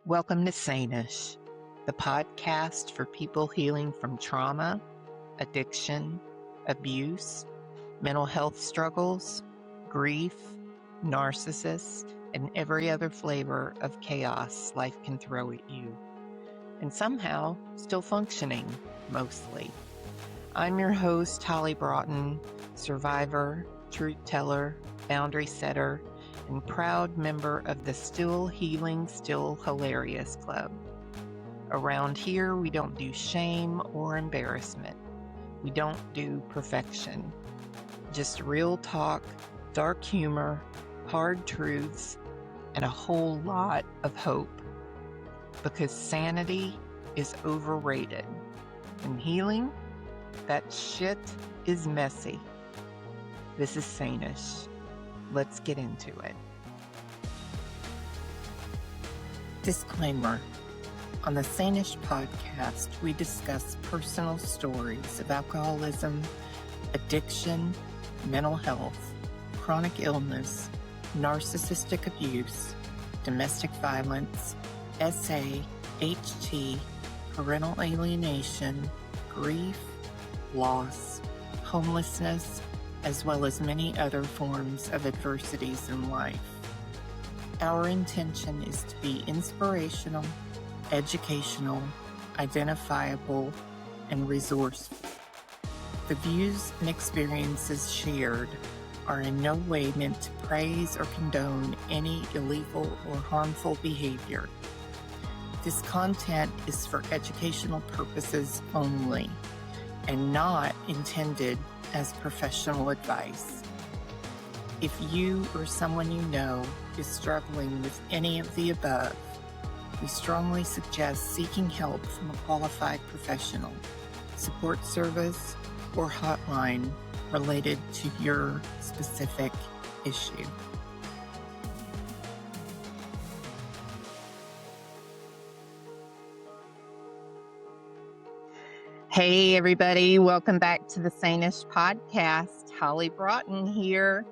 Welcome to Sane-ish, the podcast for people healing from trauma, addiction, abuse, mental health struggles, grief, narcissists, and every other flavor of chaos life can throw at you. And somehow still functioning, mostly. I'm your host, Holly Broughton, survivor, truth teller, boundary setter, and proud member of the Still Healing, Still Hilarious Club. Around here, we don't do shame or embarrassment. We don't do perfection. Just real talk, dark humor, hard truths, and a whole lot of hope. Because sanity is overrated. And healing, that shit is messy. This is Sane-ish. Let's get into it. Disclaimer. On the Sane-ish podcast, we discuss personal stories of alcoholism, addiction, mental health, chronic illness, narcissistic abuse, domestic violence, SA, HT, parental alienation, grief, loss, homelessness, as well as many other forms of adversities in life. Our intention is to be inspirational, educational, identifiable, and resourceful. The views and experiences shared are in no way meant to praise or condone any illegal or harmful behavior. This content is for educational purposes only and not intended as professional advice. If you or someone you know is struggling with any of the above, we strongly suggest seeking help from a qualified professional, support service, or hotline related to your specific issue. Hey, everybody. Welcome back to the Sane-ish podcast. Holly Broughton here.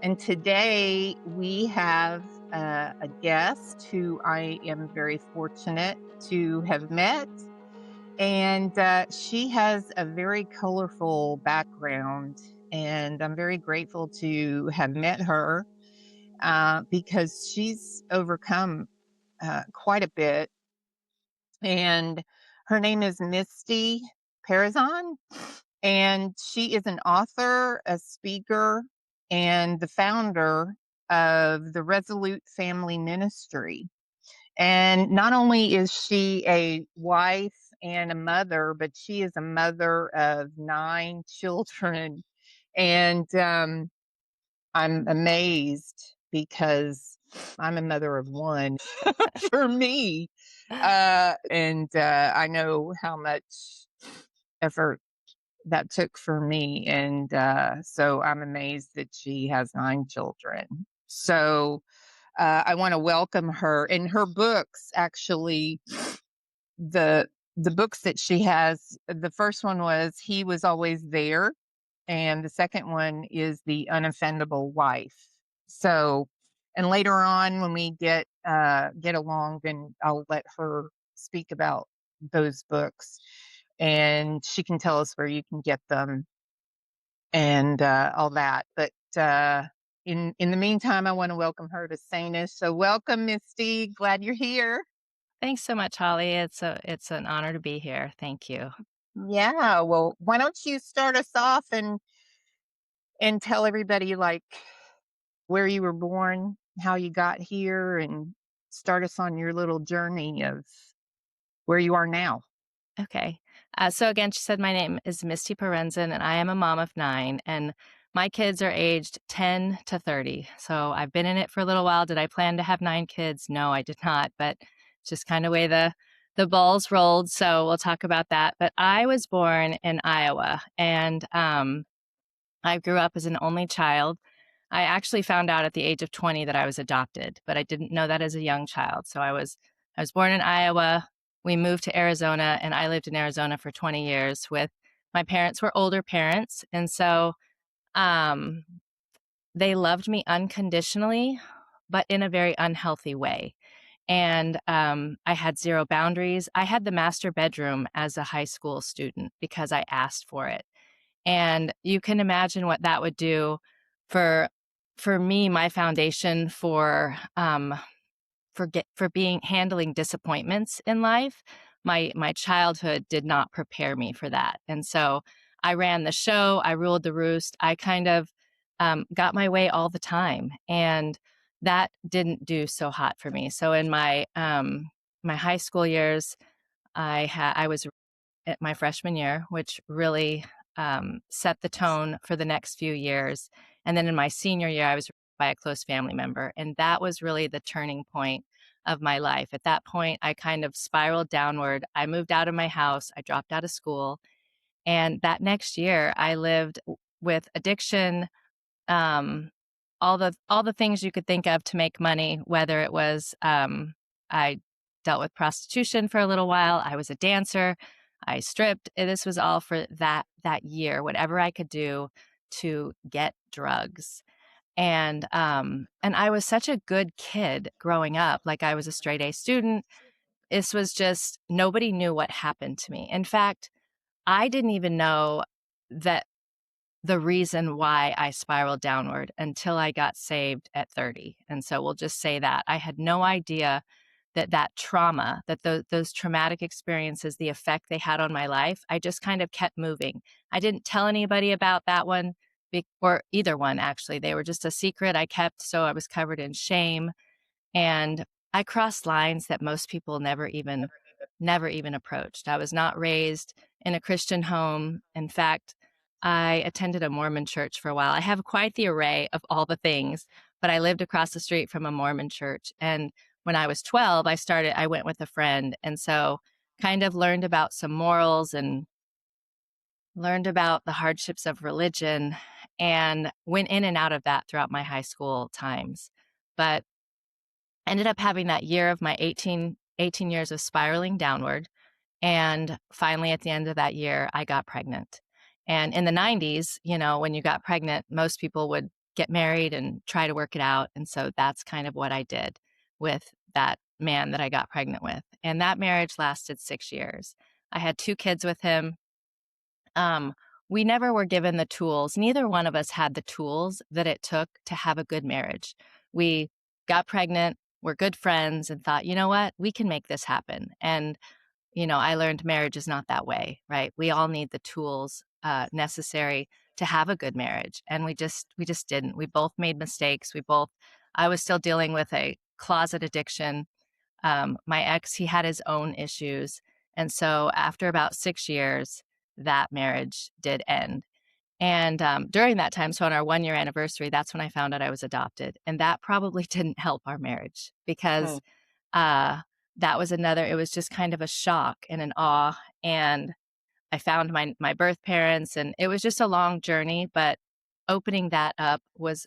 And today we have a guest who I am very fortunate to have met. And she has a very colorful background. And I'm very grateful to have met her because she's overcome quite a bit. And her name is Misty Parenzan, and she is an author, a speaker, and the founder of the Resolute Family Ministry. And not only is she a wife and a mother, but she is a mother of 9 children. And I'm amazed because I'm a mother of 1 for me. And I know how much effort that took for me. And so I'm amazed that she has 9 children. So I want to welcome her. And her books, actually, the books that she has, the first one was He Was Always There. And the second one is The Unoffendable Wife. So, and later on when we get along, then I'll let her speak about those books, and she can tell us where you can get them and all that. But in the meantime, I want to welcome her to Sane-ish. So welcome, Misty. Glad you're here. Thanks so much, Holly. It's an honor to be here. Thank you. Yeah. Well, why don't you start us off and tell everybody like where you were born, how you got here, and start us on your little journey of where you are now. Okay. So again, she said my name is Misty Parenzan, and I am a mom of 9, and my kids are aged 10 to 30. So I've been in it for a little while. Did I plan to have 9 kids? No, I did not, but just kind of way the balls rolled. So we'll talk about that. But I was born in Iowa, and I grew up as an only child. I actually found out at the age of 20 that I was adopted, but I didn't know that as a young child. So I was born in Iowa. We moved to Arizona, and I lived in Arizona for 20 years with my parents were older parents. And so they loved me unconditionally, but in a very unhealthy way. And I had zero boundaries. I had the master bedroom as a high school student because I asked for it. And you can imagine what that would do for me, my foundation for being handling disappointments in life. My childhood did not prepare me for that. And so I ran the show, I ruled the roost. I kind of got my way all the time. And that didn't do so hot for me. So in my high school years, I was at my freshman year, which really set the tone for the next few years. And then in my senior year, I was raised by a close family member. And that was really the turning point of my life. At that point, I kind of spiraled downward. I moved out of my house, I dropped out of school. And that next year, I lived with addiction, um, all the things you could think of to make money, whether it was I dealt with prostitution for a little while, I was a dancer, I stripped. This was all for that year, whatever I could do to get drugs. And I was such a good kid growing up. Like, I was a straight A student. This was just, nobody knew what happened to me. In fact, I didn't even know that the reason why I spiraled downward until I got saved at 30. And so we'll just say that I had no idea that trauma, that those traumatic experiences, the effect they had on my life. I just kind of kept moving. I didn't tell anybody about that one, or either one, actually. They were just a secret I kept, so I was covered in shame. And I crossed lines that most people never even approached. I was not raised in a Christian home. In fact, I attended a Mormon church for a while. I have quite the array of all the things, but I lived across the street from a Mormon church. And when I was 12, I went with a friend. And so kind of learned about some morals and learned about the hardships of religion and went in and out of that throughout my high school times. But ended up having that year of my 18 years of spiraling downward. And finally, at the end of that year, I got pregnant. And in the 90s, when you got pregnant, most people would get married and try to work it out. And so that's kind of what I did with that man that I got pregnant with. And that marriage lasted 6 years. I had 2 kids with him. We never were given the tools. Neither one of us had the tools that it took to have a good marriage. We got pregnant, we're good friends, and thought, you know what, we can make this happen. And I learned marriage is not that way, right? We all need the tools necessary to have a good marriage, and we just didn't. We both made mistakes. I was still dealing with a closet addiction. My ex, he had his own issues, and so after about 6 years, that marriage did end. And during that time, so on our 1 year anniversary, that's when I found out I was adopted, and that probably didn't help our marriage because uh, that was another. It was just kind of a shock and an awe. And I found my birth parents, and it was just a long journey. But opening that up was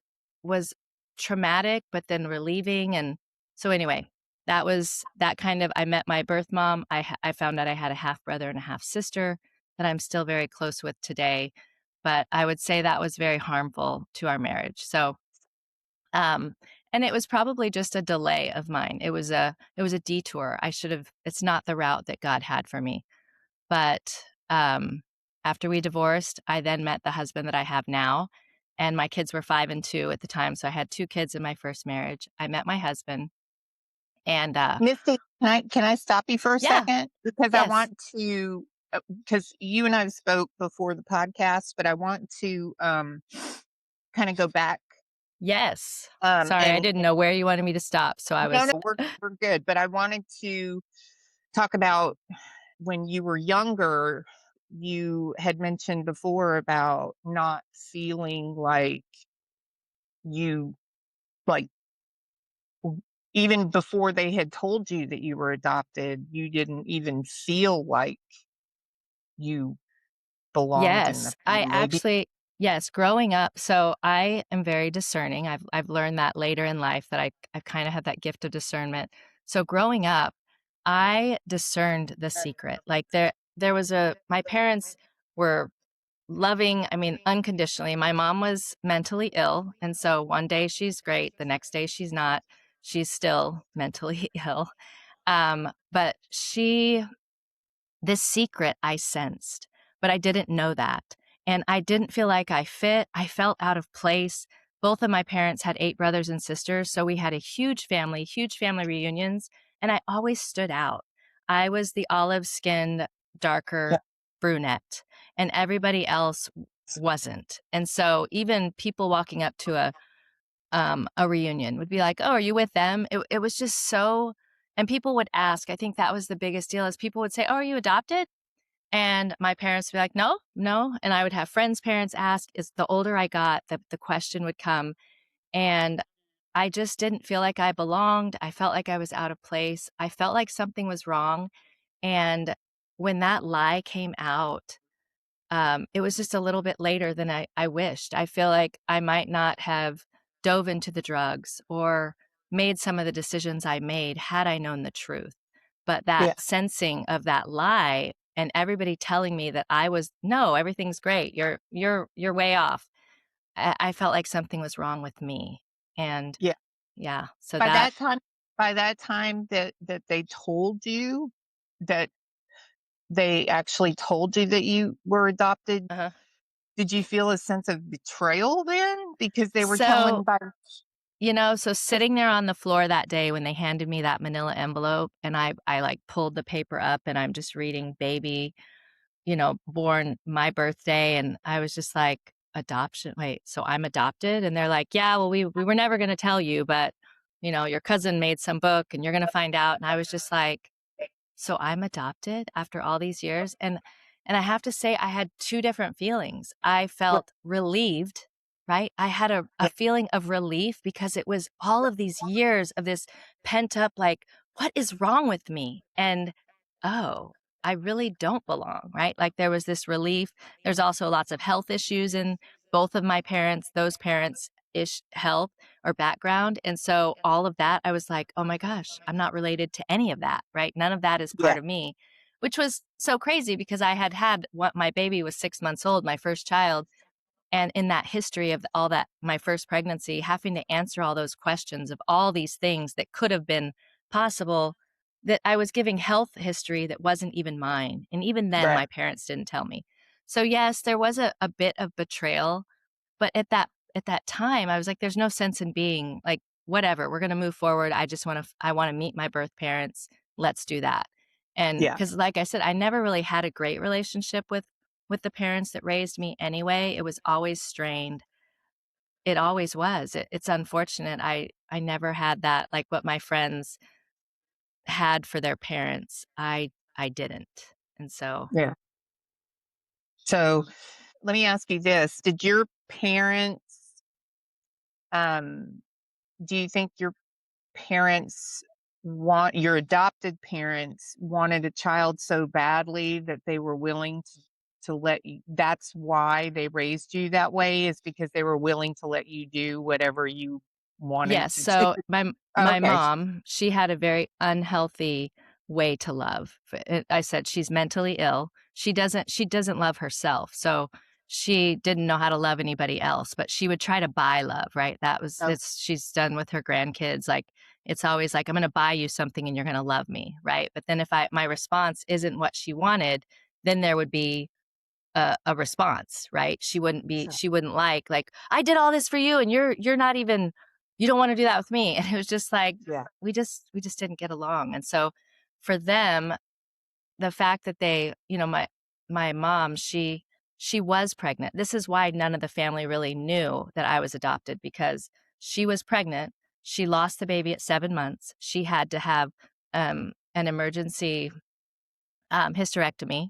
traumatic, but then relieving. And so anyway, that was that kind of. I met my birth mom. I found out I had a half brother and a half sister that I'm still very close with today. But I would say that was very harmful to our marriage. So um, and it was probably just a delay of mine. It was a detour. It's not the route that God had for me. But after we divorced, I then met the husband that I have now. And my kids were 5 and 2 at the time. So I had 2 kids in my first marriage. I met my husband. And Misty, can I stop you for a yeah, second? Because I yes, want to, because you and I spoke before the podcast, but I want to kind of go back. yes. Sorry, I And didn't know where you wanted me to stop. So I no, was, no, we're good. But I wanted to talk about when you were younger. You had mentioned before about not feeling like you, like, even before they had told you that you were adopted, you didn't even feel like you belonged in the yes, I family. actually, yes, growing up. So I am very discerning. I've learned that later in life that I kind of have that gift of discernment. So growing up, I discerned the secret. Like, there was my parents were loving, I mean, unconditionally. My mom was mentally ill, and so one day she's great, the next day she's not. She's still mentally ill. But this secret I sensed, but I didn't know that. And I didn't feel like I fit. I felt out of place. Both of my parents had 8 brothers and sisters, so we had a huge family reunions, and I always stood out. I was the olive-skinned, Yeah. darker brunette, and everybody else wasn't. And so even people walking up to a reunion would be like, "Oh, are you with them?" It was just so, and people would ask, I think that was the biggest deal, is people would say, "Oh, are you adopted?" And my parents would be like, "No, no." And I would have friends' parents ask. As the older I got, the question would come. And I just didn't feel like I belonged. I felt like I was out of place. I felt like something was wrong. And when that lie came out, it was just a little bit later than I wished. I feel like I might not have dove into the drugs or made some of the decisions I made had I known the truth. But that Yeah. sensing of that lie and everybody telling me that no, everything's great. You're way off. I felt like something was wrong with me. And Yeah. yeah, so By that that time by that time that they told you that they actually told you that you were adopted, uh did you feel a sense of betrayal then? Because they were so telling by So sitting there on the floor that day when they handed me that manila envelope and I like pulled the paper up and I'm just reading baby, born my birthday, and I was just like, adoption. Wait, so I'm adopted? And they're like, yeah, well, we were never going to tell you, but your cousin made some book and you're going to find out. And I was just like, so I'm adopted after all these years? And I have to say I had two different feelings. I Right. felt relieved, right? I had a Yeah. feeling of relief because it was all of these years of this pent up, like, what is wrong with me? And oh, I really don't belong, right? Like there was this relief. There's also lots of health issues in both of my parents, those parents ish health or background. And so all of that, I was like, oh my gosh, I'm not related to any of that, right? None of that is Yeah. part of me, which was so crazy because I had what my baby was 6 months old, my first child. And in that history of all that, my first pregnancy, having to answer all those questions of all these things that could have been possible, that I was giving health history that wasn't even mine. And even then, Right. my parents didn't tell me. So, yes, there was a bit of betrayal, but at that time, I was like, there's no sense in being like, whatever, we're going to move forward. I want to meet my birth parents. Let's do that. And Yeah. because, like I said, I never really had a great relationship with the parents that raised me anyway. It was always strained. It always was. It's unfortunate. I never had that, like what my friends had for their parents. I didn't. And so, Yeah. So, let me ask you this. Did your parents, um do you think your adopted parents wanted a child so badly that they were willing to let you, that's why they raised you that way, is because they were willing to let you do whatever you wanted yes. to do? So my Okay. mom, she had a very unhealthy way to love. I said she's mentally ill. She doesn't love herself. So she didn't know how to love anybody else, but she would try to buy love, right? Oh, That's she's done with her grandkids. Like it's always like, I'm going to buy you something and you're going to love me, right? But then if my response isn't what she wanted, then there would be a response, right? sure. She wouldn't like, I did all this for you and you're not even, you don't want to do that with me. And it was just like, Yeah. we just didn't get along. And so for them, the fact that my mom, she was pregnant. This is why none of the family really knew that I was adopted, because she was pregnant. She lost the baby at 7 months. She had to have an emergency hysterectomy.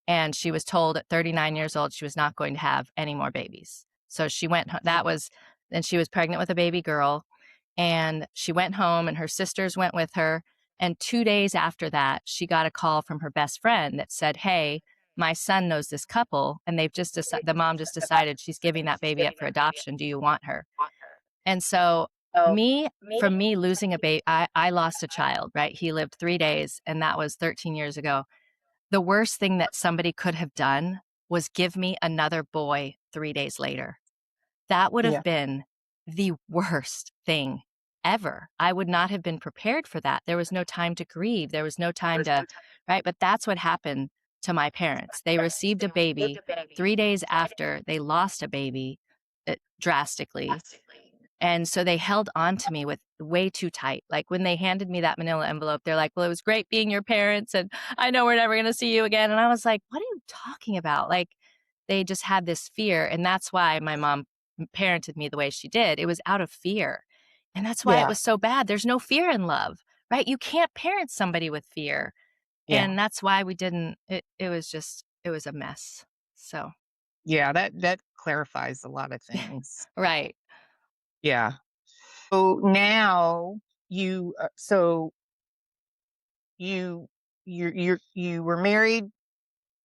And she was told at 39 years old she was not going to have any more babies. So she went, Mm. and she was pregnant with a baby girl. And she went home and her sisters went with her. And 2 days after that, she got a call from her best friend that said, hey, my son knows this couple and the mom just decided she's giving that baby up for adoption. Do you want her? And so from me losing a baby, I lost a child, right? He lived 3 days and that was 13 years ago. The worst thing that somebody could have done was give me another boy 3 days later. That would have Yeah. been the worst thing ever. I would not have been prepared for that. There was no time to grieve. There was no time to, right? But that's what happened to my parents. They received a baby 3 days after they lost a baby drastically. And so they held on to me with way too tight. Like when they handed me that manila envelope, they're like, well, it was great being your parents. And I know we're never going to see you again. And I was like, what are you talking about? Like they just had this fear. And that's why my mom parented me the way she did. It was out of fear. And that's why it Yeah. was so bad. There's no fear in love, right? You can't parent somebody with fear. Yeah. And that's why we didn't, it was a mess. So, Yeah. That clarifies a lot of things. right. Yeah. So now you, you, you were married.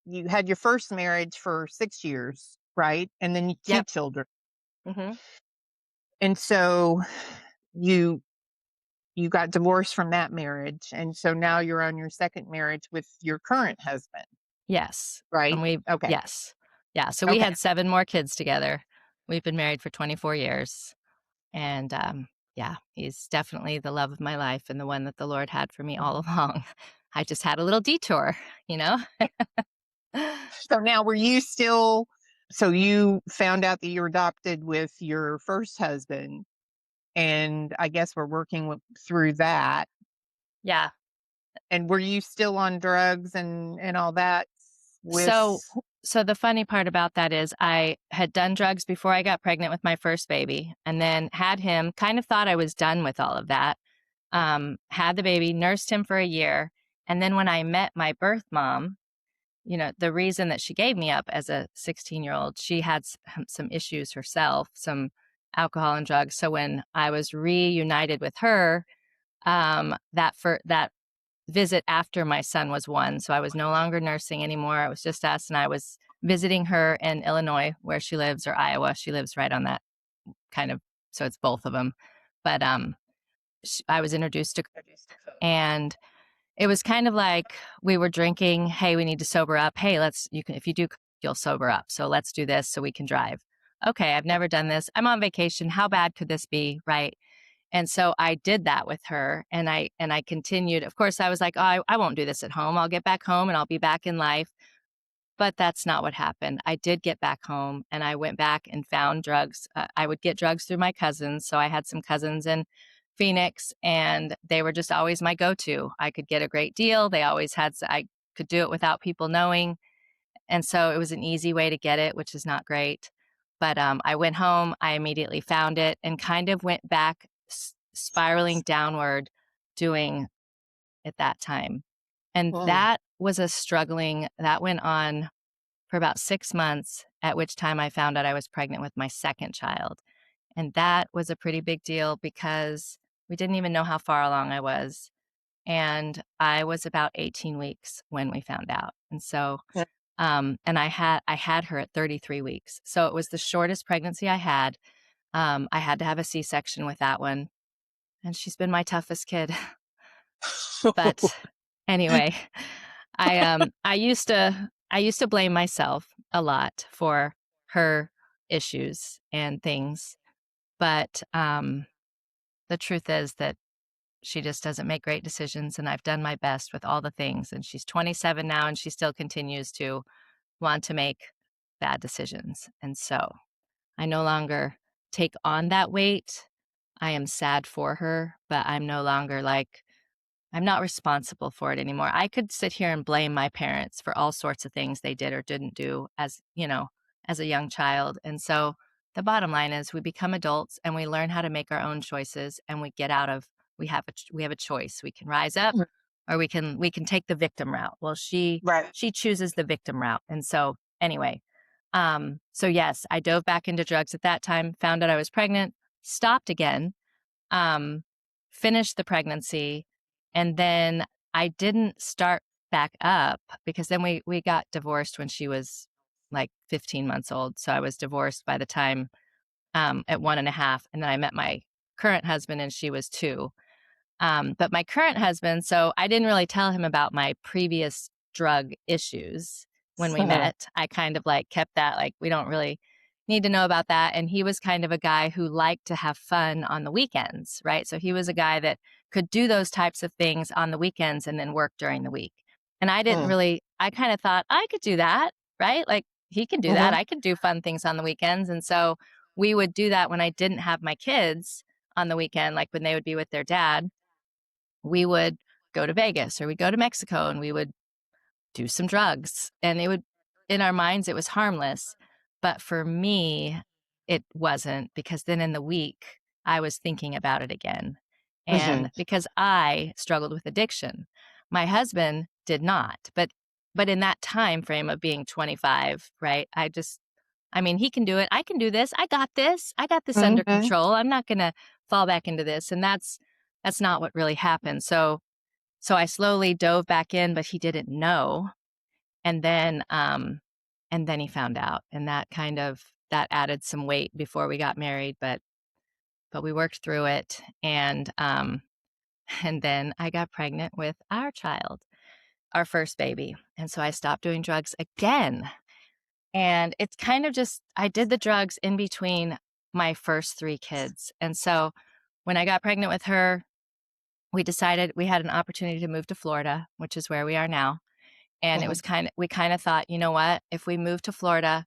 You had your first marriage for 6 years, right? And then 2 Yep. children. Hmm. And so you you got divorced from that marriage, and so now you're on your second marriage with your current husband, Yes. right? And Okay. yes. Yeah. So we Okay. had 7 more kids together. We've been married for 24 years. And yeah, he's definitely the love of my life and the one that the Lord had for me all along. I just had a little detour, you know? So now were you still so you found out that you were adopted with your first husband, and I guess we're working through that. Yeah. And were you still on drugs and all that with So so the funny part about that is I had done drugs before I got pregnant with my first baby and then had him, kind of thought I was done with all of that. Had the baby, nursed him for a year, and then when I met my birth mom, the reason that she gave me up as a 16-year-old, she had some issues herself, some alcohol and drugs. So when I was reunited with her, that visit after my son was 1, so I was no longer nursing anymore. It was just us, and I was visiting her in Illinois, where she lives, or Iowa. She lives right on that kind of, so it's both of them. But I was introduced to, and it was kind of like we were drinking. Hey, we need to sober up. Hey, if you do, you'll sober up. So let's do this so we can drive. Okay, I've never done this. I'm on vacation. How bad could this be? Right. And so I did that with her and I continued. Of course, I was like, oh, I won't do this at home. I'll get back home and I'll be back in life. But that's not what happened. I did get back home and I went back and found drugs. I would get drugs through my cousins. So I had some cousins in Phoenix and they were just always my go-to. I could get a great deal. I could do it without people knowing. And so it was an easy way to get it, which is not great. But I went home, I immediately found it and kind of went back spiraling downward doing at that time. And Mm. that that went on for about 6 months, at which time I found out I was pregnant with my second child. And that was a pretty big deal because we didn't even know how far along I was. And I was about 18 weeks when we found out. And so, and I had her at 33 weeks. So it was the shortest pregnancy I had. I had to have a C-section with that one. And she's been my toughest kid. But anyway, I used to blame myself a lot for her issues and things, but the truth is that she just doesn't make great decisions, and I've done my best with all the things. And she's 27 now, and she still continues to want to make bad decisions. And so I no longer take on that weight. I am sad for her, but I'm no longer like I'm not responsible for it anymore. I could sit here and blame my parents for all sorts of things they did or didn't do as a young child. And so the bottom line is we become adults and we learn how to make our own choices and we have a choice. We can rise up or we can take the victim route. Well, she Right. she chooses the victim route. And so anyway, so yes, I dove back into drugs at that time, found out I was pregnant, stopped again, um, finished the pregnancy, and then I didn't start back up because then we got divorced when she was like 15 months old. So I was divorced by the time at 1.5, and then I met my current husband and she was 2. But my current husband, so I didn't really tell him about my previous drug issues when we met. I kind of like kept that like we don't really need to know about that. And he was kind of a guy who liked to have fun on the weekends, right? So he was a guy that could do those types of things on the weekends and then work during the week. And I didn't Mm. really, I kind of thought I could do that, right? Like he can do that. Mhm. I could do fun things on the weekends. And so we would do that when I didn't have my kids on the weekend, like when they would be with their dad. We would go to Vegas or we'd go to Mexico and we would do some drugs. And it would, in our minds, it was harmless. But for me, it wasn't, because then in the week, I was thinking about it again. Mhm. And because I struggled with addiction, my husband did not. But in that time frame of being 25, right? I mean, he can do it. I can do this. I got this. I got this under Mhm. control. I'm not going to fall back into this. And that's not what really happened. So I slowly dove back in, but he didn't know. And then he found out, and that added some weight before we got married, but we worked through it, and then I got pregnant with our child, our first baby, and so I stopped doing drugs again. And it's kind of just I did the drugs in between my first 3 kids. And so when I got pregnant with her, we decided we had an opportunity to move to Florida, which is where we are now. And it Mhm. was we kind of thought, you know what? If we move to Florida,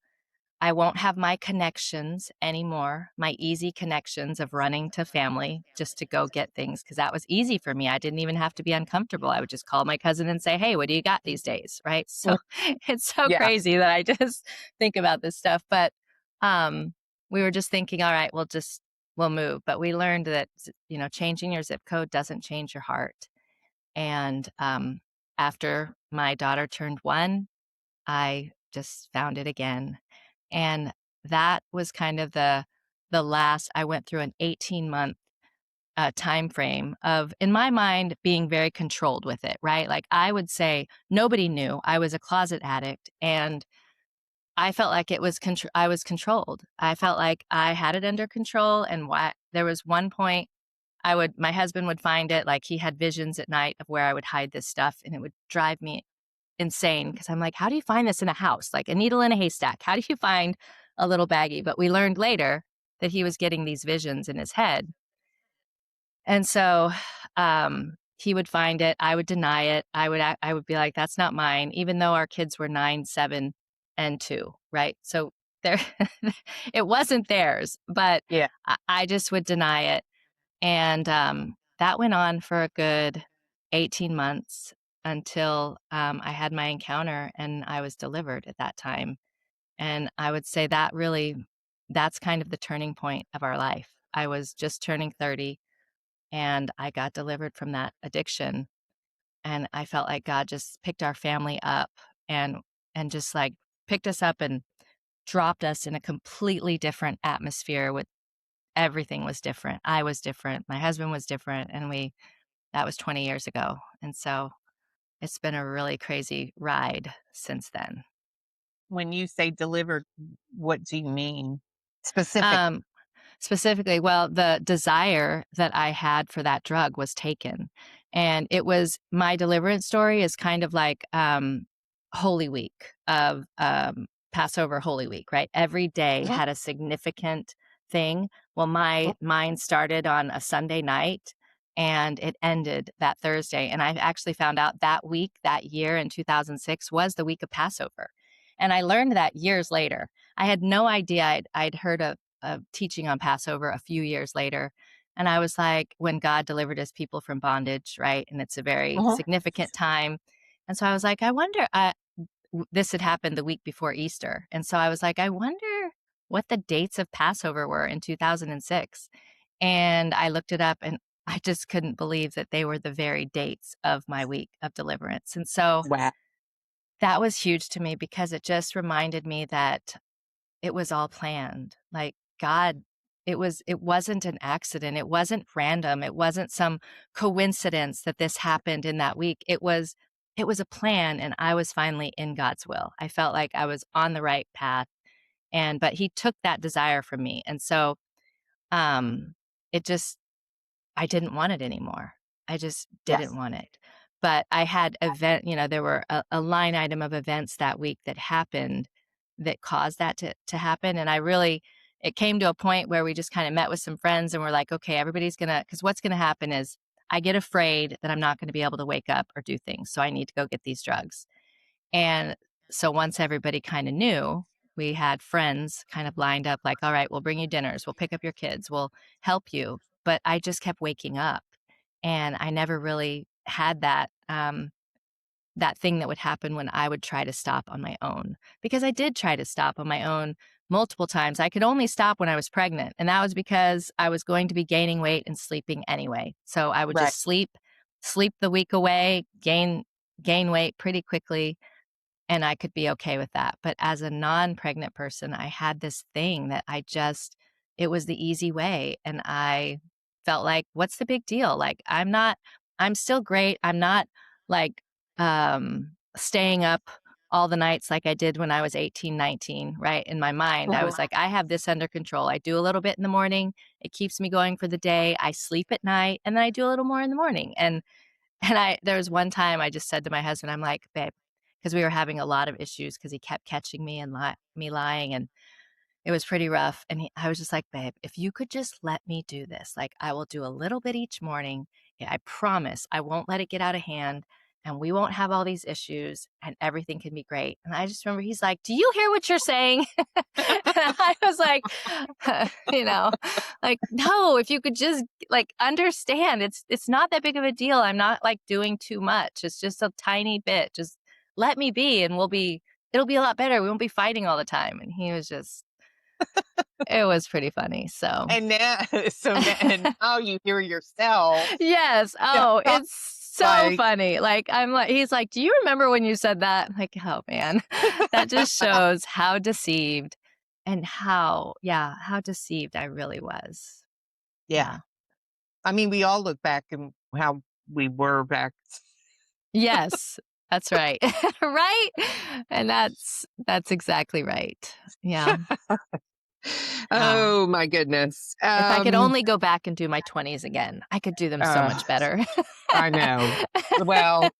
I won't have my connections anymore, my easy connections of running to family just to go get things, because that was easy for me. I didn't even have to be uncomfortable. I would just call my cousin and say, "Hey, what do you got these days?" Right? So Mm. it's so Yeah. crazy that I just think about this stuff. But um, we were just thinking, all right, we'll move. But we learned that changing your zip code doesn't change your heart. And after my daughter turned 1, I just found it again. And that was kind of the last. I went through an 18-month time frame of, in my mind, being very controlled with it, right? Like I would say nobody knew I was a closet addict, and I felt like I was controlled. I felt like I had it under control. And there was one point my husband would find it, like he had visions at night of where I would hide this stuff, and it would drive me insane, because I'm like, how do you find this in a house? Like a needle in a haystack. How do you find a little baggie? But we learned later that he was getting these visions in his head. And so he would find it. I would deny it. I would be like, that's not mine, even though our kids were 9, 7, and 2, right? So there, it wasn't theirs, but Yeah. I just would deny it. And that went on for a good 18 months until I had my encounter and I was delivered at that time. And I would say that's kind of the turning point of our life. I was just turning 30 and I got delivered from that addiction. And I felt like God just picked our family up and just like picked us up and dropped us in a completely different atmosphere with everything was different. I was different. My husband was different. And that was 20 years ago. And so it's been a really crazy ride since then. When you say delivered, what do you mean specifically? Um, Specifically, well, the desire that I had for that drug was taken. And it was my deliverance story is kind of like Holy Week of Passover Holy Week, right? Every day Mhm. had a significant thing. Well, Mhm. mine started on a Sunday night and it ended that Thursday. And I actually found out that week, that year in 2006 was the week of Passover. And I learned that years later. I had no idea. I'd heard of teaching on Passover a few years later. And I was like, when God delivered his people from bondage, right? And it's a very Mhm. significant time. And so I was like, this had happened the week before Easter. And so I was like, I wonder what the dates of Passover were in 2006. And I looked it up and I just couldn't believe that they were the very dates of my week of deliverance. And so Wow. that was huge to me because it just reminded me that it was all planned. Like God, it wasn't an accident. It wasn't random. It wasn't some coincidence that this happened in that week. It was a plan and I was finally in God's will. I felt like I was on the right path but he took that desire from me. And so um it just I didn't want it anymore. I just didn't Yes. want it. But I had there were a line item of events that week that happened that caused that to happen. And it came to a point where we just kind of met with some friends and we're like, okay, everybody's gonna, because what's gonna happen is I get afraid that I'm not gonna be able to wake up or do things. So I need to go get these drugs. And so once everybody kind of knew, we had friends kind of lined up like, all right, we'll bring you dinners, we'll pick up your kids, we'll help you. But I just kept waking up and I never really had that thing that would happen when I would try to stop on my own. Because I did try to stop on my own multiple times. I could only stop when I was pregnant. And that was because I was going to be gaining weight and sleeping anyway. So I would Right. just sleep the week away, gain weight pretty quickly, and I could be okay with that. But as a non-pregnant person, I had this thing that it was the easy way. And I felt like, what's the big deal? Like, I'm still great. I'm not like staying up all the nights like I did when I was 18, 19, right? In my mind, I was like, I have this under control. I do a little bit in the morning. It keeps me going for the day. I sleep at night and then I do a little more in the morning. And there was one time I just said to my husband, I'm like, babe, because we were having a lot of issues because he kept catching me and me lying, and it was pretty rough. And I was just like, babe, if you could just let me do this, like I will do a little bit each morning. I promise I won't let it get out of hand and we won't have all these issues and everything can be great. And I just remember he's like, do you hear what you're saying? And I was like, you know, like, no, if you could just like understand, it's not that big of a deal. I'm not like doing too much. It's just a tiny bit. Just let me be and it'll be a lot better. We won't be fighting all the time. And he was just, it was pretty funny. So, And now, and now you hear yourself. yes. Oh, it's so Like, funny. Like, he's like, do you remember when you said that? I'm like, oh man, that just shows how deceived and how deceived I really was. yeah. I mean, we all look back and how we were back. Yes, that's right. Right? And that's exactly right. Yeah. Wow. Oh my goodness. If I could only go back and do my 20s again, I could do them so much better. I know. Well,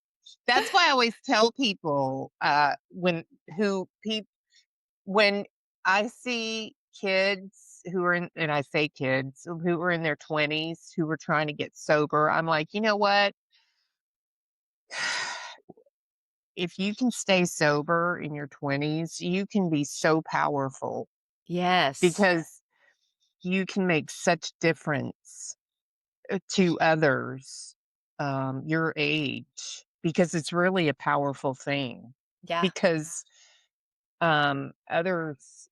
that's why I always tell people when I see kids who are and I say kids who are in their 20s who are trying to get sober, I'm like, you know what? If you can stay sober in your 20s, you can be so powerful Yes. because you can make such difference to others your age, because it's really a powerful thing, Yeah. because others,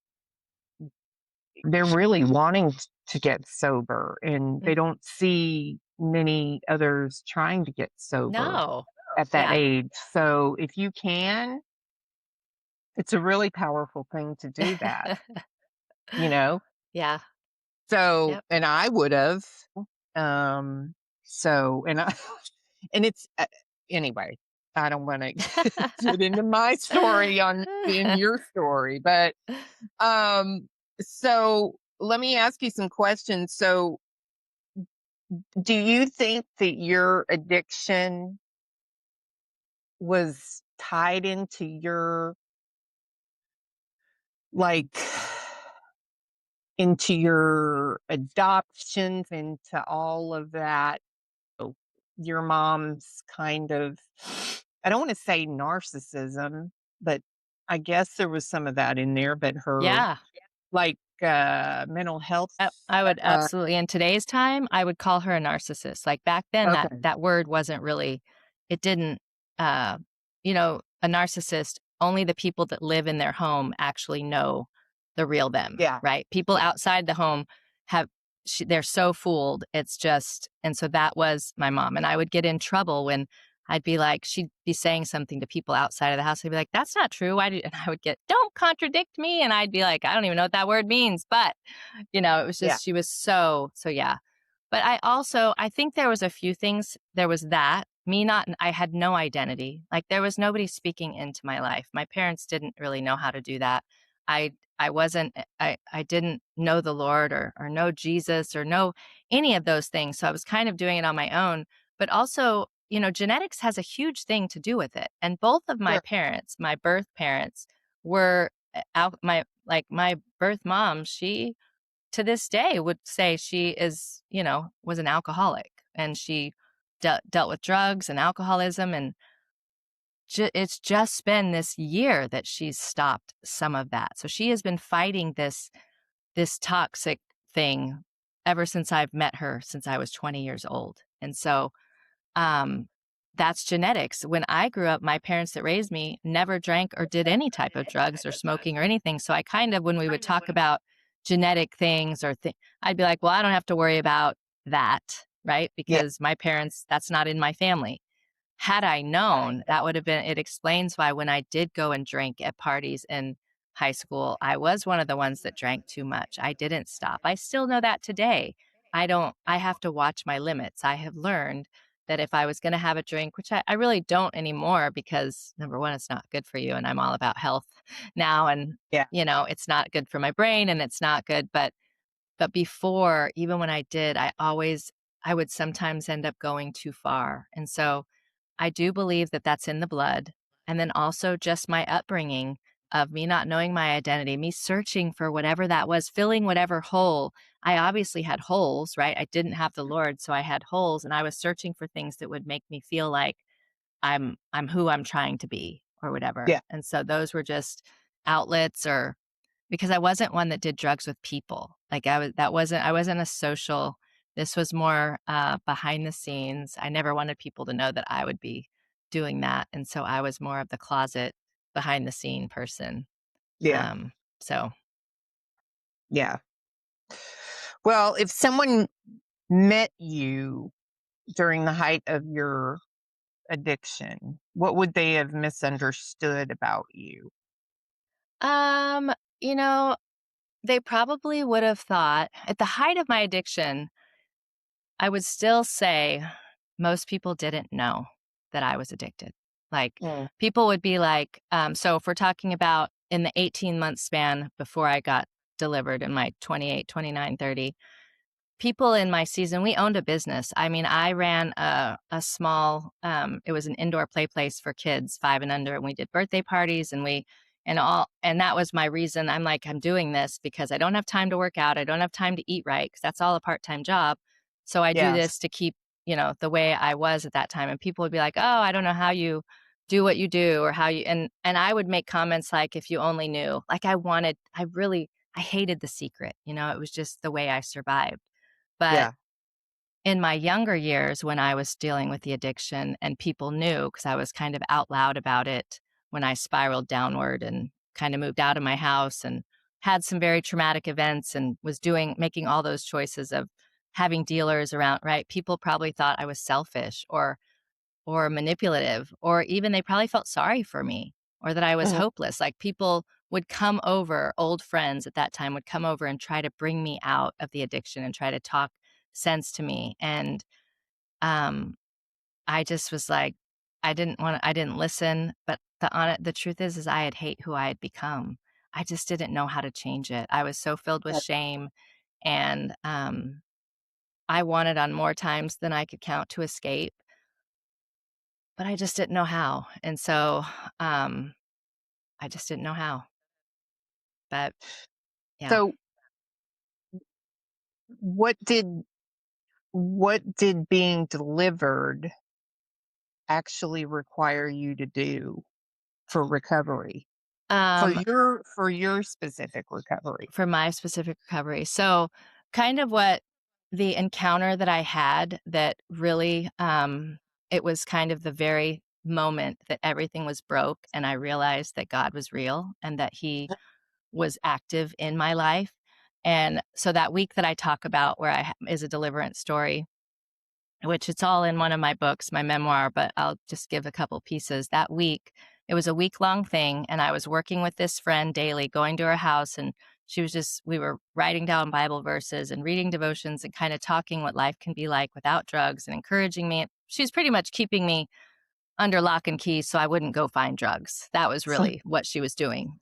they're really wanting to get sober and they Mhm. don't see many others trying to get sober No. at that Yeah. age. So if you can, it's a really powerful thing to do that, you know? Yeah. So, Yep. and I would have, so, and I, and it's, anyway, I don't want to get into my story in your story, but, so let me ask you some questions. So, do you think that your addiction was tied into your, like, into your adoptions, into all of that? Oh, your mom's kind of, I don't want to say narcissism, but I guess there was some of that in there, but her, Yeah. like, mental health. I would Uh, absolutely in today's time, I would call her a narcissist. Like, back then, okay. that word wasn't really it didn't, uh a narcissist, only the people that live in their home actually know the real them, Yeah. right? People Yeah. outside the home have they're so fooled, it's just and so that was my mom, and I would get in trouble when I'd be like she'd be saying something to people outside of the house, I'd be like, "That's not true, why did" and I would get, "Don't contradict me," and I'd be like, "I don't even know what that word means," but it was Yeah. just she was so yeah. But I think there was a few things. There was that me not I had no identity. Like, there was nobody speaking into my life. My parents didn't really know how to do that. I wasn't I didn't know the Lord or know Jesus or know any of those things. So I was kind of doing it on my own. But also, genetics has a huge thing to do with it. And both of my Sure. parents, my birth parents, were my birth mom, she to this day would say she is, was an alcoholic, and she dealt with drugs and alcoholism, and it's just been this year that she's stopped some of that. So she has been fighting this toxic thing ever since I've met her, since I was 20 years old. And so um, that's genetics. When I grew up, my parents that raised me never drank or did any type of drugs or smoking or anything. So I kind of, when we would talk about genetic things I'd be like, well, I don't have to worry about that, right? Yeah. Because my parents, that's not in my family. Had I known, that would have been it explains why when I did go and drink at parties in high school, I was one of the ones that drank too much. I didn't stop. I still know that today. I have to watch my limits. I have learned that if I was going to have a drink, which I really don't anymore because number one, it's not good for you. And I'm all about health now. And, Yeah. it's not good for my brain and it's not good. But before, even when I did, I would sometimes end up going too far. And so I do believe that that's in the blood. And then also just my upbringing of me not knowing my identity, me searching for whatever that was, filling whatever hole. I obviously had holes, right? I didn't have the Lord, so I had holes, and I was searching for things that would make me feel like I'm who I'm trying to be or whatever. Yeah. And so those were just outlets, or because I wasn't one that did drugs with people. Like I wasn't a social. This was more behind the scenes. I never wanted people to know that I would be doing that. And so I was more of the closet behind the scene person. Yeah. Um, so Yeah. Well, if someone met you during the height of your addiction, what would they have misunderstood about you? um, you know, they probably would have thought at the height of my addiction, I would still say most people didn't know that I was addicted. Like, Mm. people would be like, so if we're talking about in the 18-month span before I got delivered in my 28, 29, 30, people in my season, we owned a business. I mean, I ran a small, it was an indoor play place for kids 5 and under, and we did birthday parties and that was my reason. I'm like, I'm doing this because I don't have time to work out. I don't have time to eat right because that's all a part-time job. So I do Yes. this to keep, the way I was at that time. And people would be like, oh, I don't know how you do what you do or how you, and I would make comments like, if you only knew, like I hated the secret. It was just the way I survived. But Yeah. in my younger years, when I was dealing with the addiction and people knew because I was kind of out loud about it when I spiraled downward and kind of moved out of my house and had some very traumatic events and was making all those choices of having dealers around, right? People probably thought I was selfish or manipulative, or even they probably felt sorry for me or that I was Mhm. hopeless. Like people would come over, old friends at that time would come over and try to bring me out of the addiction and try to talk sense to me. And um, I just was like, I didn't listen. But the truth is I had hate who I had become. I just didn't know how to change it. I was so filled with Yeah. shame, and I wanted on more times than I could count to escape, but I just didn't know how. And so um, I just didn't know how. But yeah. So what did what did being delivered actually require you to do for recovery? Um, For your specific recovery. for my specific recovery. So, kind of what the encounter that I had that really, it was kind of the very moment that everything was broke and I realized that God was real and that He was active in my life. And so that week that I talk about where is a deliverance story, which it's all in one of my books, my memoir, but I'll just give a couple pieces. That week, it was a week-long thing, and I was working with this friend daily, going to her house, and we were writing down Bible verses and reading devotions and kind of talking what life can be like without drugs and encouraging me. She was pretty much keeping me under lock and key so I wouldn't go find drugs. That was really what she was doing.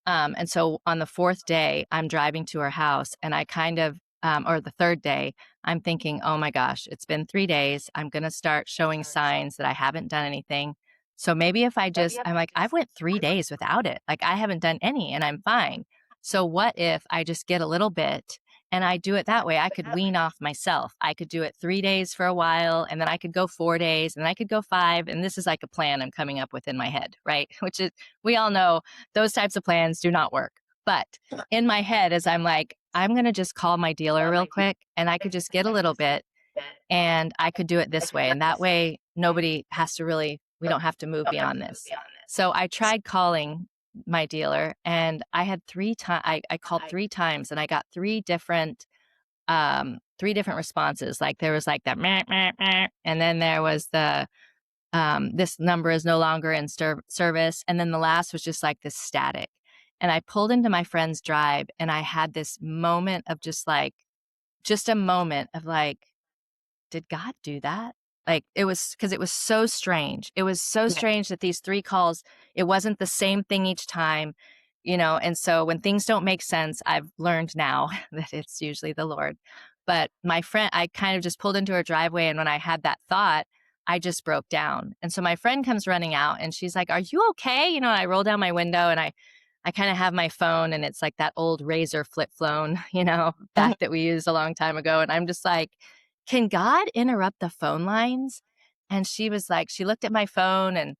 And so on the fourth day, I'm driving to her house and I kind of, or the third day, I'm thinking, oh my gosh, it's been 3 days. I'm going to start showing signs that I haven't done anything. So maybe if I'm like, I've went 3 days without it. Like I haven't done any and I'm fine. So what if I just get a little bit and I do it that way? I could wean off myself. I could do it 3 days for a while, and then I could go 4 days, and then I could go 5. And this is like a plan I'm coming up with in my head, right? Which is, we all know those types of plans do not work. But in my head, as I'm like, I'm going to just call my dealer real quick, and I could just get a little bit, and I could do it this way. And that way, nobody has to really, we don't have to move beyond this. So I tried calling my dealer, and I had 3 times, I called 3 times, and I got 3 different responses. Like there was like that, meh, meh, meh, and then there was the, this number is no longer in service. And then the last was just like this static. And I pulled into my friend's drive, and I had this moment of just a moment of like, did God do that? Like it was, because it was so strange. It was so strange that these 3 calls, it wasn't the same thing each time, And so when things don't make sense, I've learned now that it's usually the Lord. But my friend, I kind of just pulled into her driveway. And when I had that thought, I just broke down. And so my friend comes running out, and she's like, "Are you okay?" And I roll down my window, and I kind of have my phone, and it's like that old Razor flip phone, back that we used a long time ago. And I'm just like, can God interrupt the phone lines? And she was like, she looked at my phone,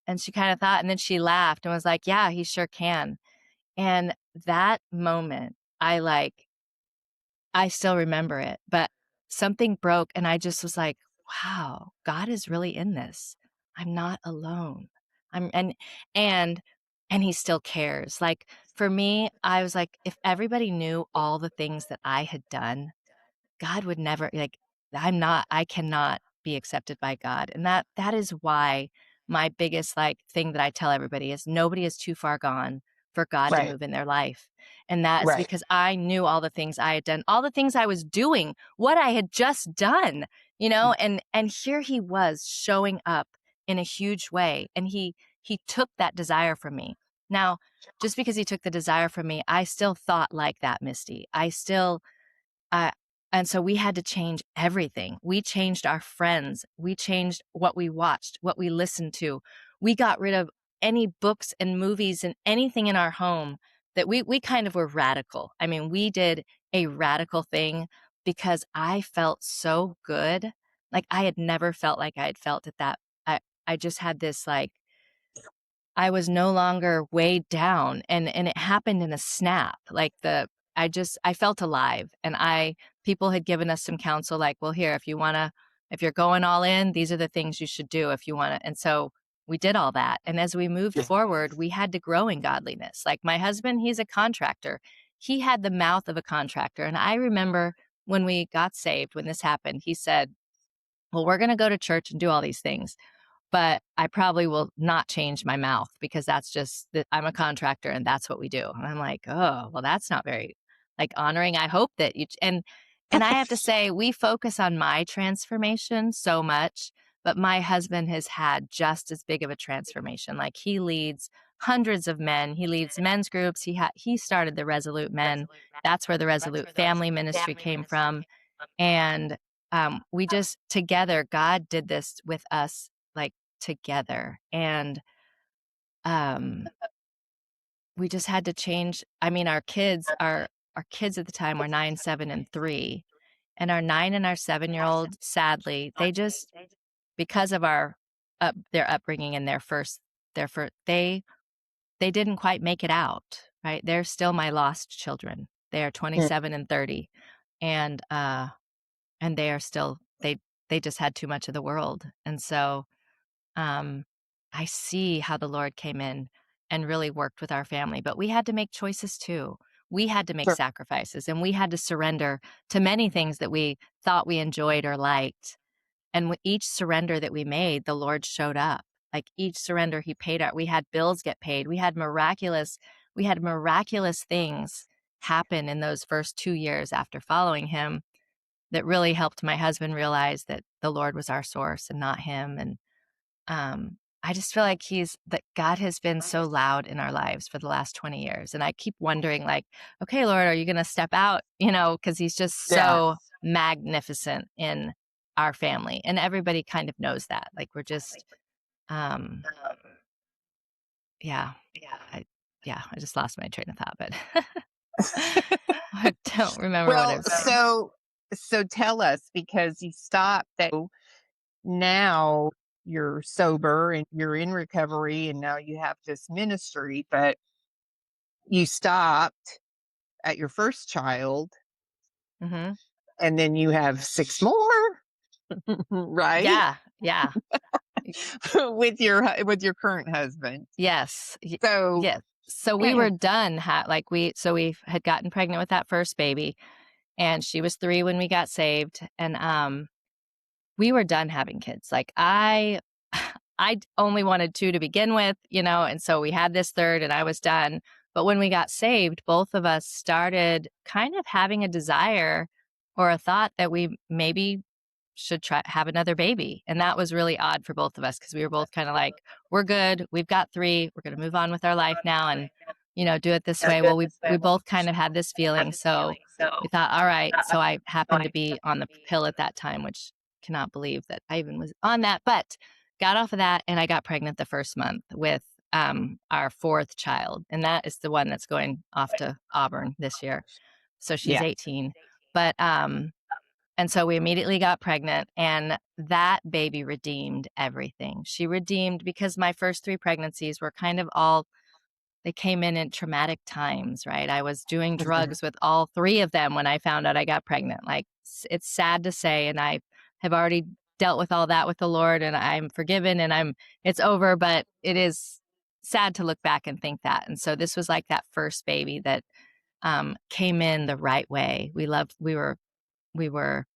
and she kind of thought, and then she laughed and was like, yeah, he sure can. And that moment, I still remember it, but something broke, and I just was like, wow, God is really in this. I'm not alone. I'm and and he still cares. Like for me, I was like, if everybody knew all the things that I had done, God would never, like, I cannot be accepted by God. And that is why my biggest like thing that I tell everybody is nobody is too far gone for God to Right. move in their life. And that's Right. because I knew all the things I had done, all the things I was doing, what I had just done, and here he was showing up in a huge way. And he took that desire from me. Now, just because he took the desire from me, I still thought like that, Misty. Uh, and so we had to change everything. We changed our friends. We changed what we watched, what we listened to. We got rid of any books and movies and anything in our home that we kind of were radical. I mean, we did a radical thing because I felt so good. Like I had never felt like I had felt at that. I just had this like, I was no longer weighed down, and it happened in a snap. Like I felt alive, and people had given us some counsel like, well, here, if you're going all in, these are the things you should do if you want to. And so we did all that. And as we moved forward, we had to grow in godliness. Like my husband, he's a contractor. He had the mouth of a contractor. And I remember when we got saved, when this happened, he said, well, we're going to go to church and do all these things, but I probably will not change my mouth because that's just that I'm a contractor and that's what we do. And I'm like, oh, well, that's not very like honoring. I hope that and I have to say, we focus on my transformation so much, but my husband has had just as big of a transformation. Like he leads hundreds of men. He leads men's groups. He started the Resolute Men. That's where the Resolute Family Ministry came from. And we just together, God did this with us, like together. And um, we just had to change. I mean, our kids at the time were 9, 7, and 3. And our 9 and our 7-year-old, sadly, they just, because of their upbringing and they didn't quite make it out, right? They're still my lost children. They are 27 and 30. And they are still they just had too much of the world. And so um I see how the Lord came in and really worked with our family, but we had to make choices too. We had to make Sure. sacrifices, and we had to surrender to many things that we thought we enjoyed or liked. And with each surrender that we made, the Lord showed up. Like each surrender he paid our, we had bills get paid. We had miraculous things happen in those first 2 years after following him that really helped my husband realize that the Lord was our source and not him. And I just feel like that God has been so loud in our lives for the last 20 years. And I keep wondering, like, okay, Lord, are you going to step out? Because he's just Yeah. so magnificent in our family. And everybody kind of knows that. Like, we're just, Um, yeah, I I just lost my train of thought, but I don't remember what I Well, was saying. so tell us, because you stopped that now you're sober and you're in recovery and now you have this ministry, but you stopped at your first child Mhm. and then you have 6 more, right? Yeah, yeah. Y With your current husband. yes, y So, yes. So we eh, were done like, we had gotten pregnant with that first baby, and she was 3 when we got saved, and, we were done having kids. Like, I only wanted 2 to begin with, and so we had this 3rd and I was done. But when we got saved, both of us started kind of having a desire or a thought that we maybe should try have another baby. And that was really odd for both of us because we were both kind of like, we're good. We've got 3. We're going to move on with our life now and, do it this way. Well, we both kind of had this feeling. So we thought, all right. So I happened to be on the pill at that time, which cannot believe that I even was on that. But got off of that and I got pregnant the first month with our 4th child. And that is the one that's going off to Auburn this year. So she's yeah. 18. But and so we immediately got pregnant, and that baby redeemed everything. She redeemed because my first 3 pregnancies were kind of all they came in traumatic times, right? I was doing Mhm. drugs with all 3 of them when I found out I got pregnant. Like, it's sad to say, and I have already dealt with all that with the Lord, and I'm forgiven, and it's over, but it is sad to look back and think that. And so this was like that first baby that came in the right way. We were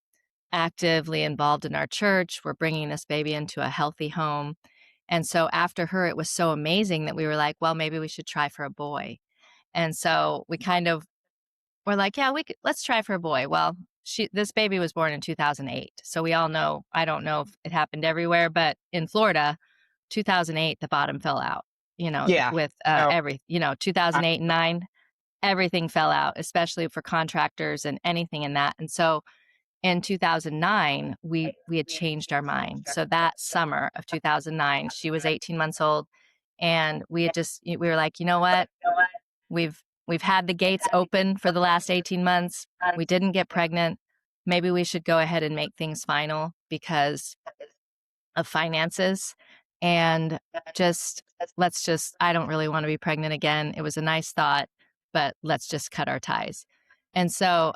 actively involved in our church. We're bringing this baby into a healthy home. And so after her, it was so amazing that we were like, well, maybe we should try for a boy. And so we kind of were like, yeah, let's try for a boy. Well, this baby was born in 2008. So we all know, I don't know if it happened everywhere, but in Florida, 2008, the bottom fell out, Yeah. with Oh, 2008 and 9, everything fell out, especially for contractors and anything in that. And so in 2009, we had changed our mind. So that summer of 2009, she was 18 months old, and we were like, you know what? We've had the gates open for the last 18 months. We didn't get pregnant. Maybe we should go ahead and make things final because of finances, and just let's just I don't really want to be pregnant again. It was a nice thought, but let's just cut our ties. And so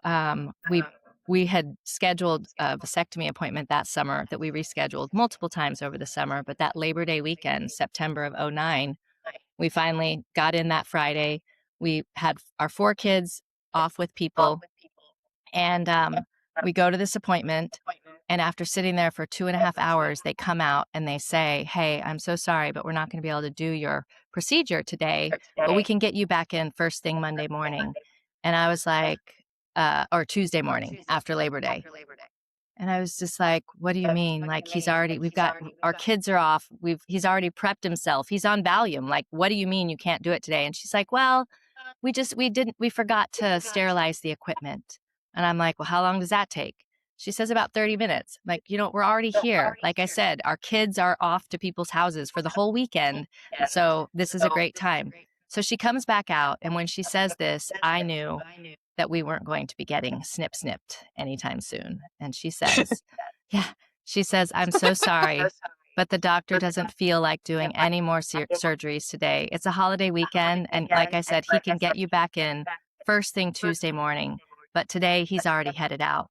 we had scheduled a vasectomy appointment that summer that we rescheduled multiple times over the summer, but that Labor Day weekend, September of '09, we finally got in that Friday. We had our 4 kids off with people, and we go to this appointment, and after sitting there for 2.5 hours, they come out and they say, hey, I'm so sorry, but we're not going to be able to do your procedure today, but we can get you back in first thing Monday morning. And I was like, or Tuesday morning after Labor Day. And I was just like, what do you mean? Like, we've got, our kids are off. He's already prepped himself. He's on Valium. Like, what do you mean you can't do it today? And she's like, well, we forgot to sterilize the equipment. And I'm like, well, how long does that take? She says about 30 minutes. I'm like, we're already here. Like I said, our kids are off to people's houses for the whole weekend. So this is a great time. So she comes back out. And when she says this, I knew that we weren't going to be getting snipped anytime soon. And she says, yeah, she says, I'm so sorry, but the doctor doesn't feel like doing any more surgeries today. It's a holiday weekend. And like I said, he can get you back in first thing Tuesday morning, but today he's already headed out.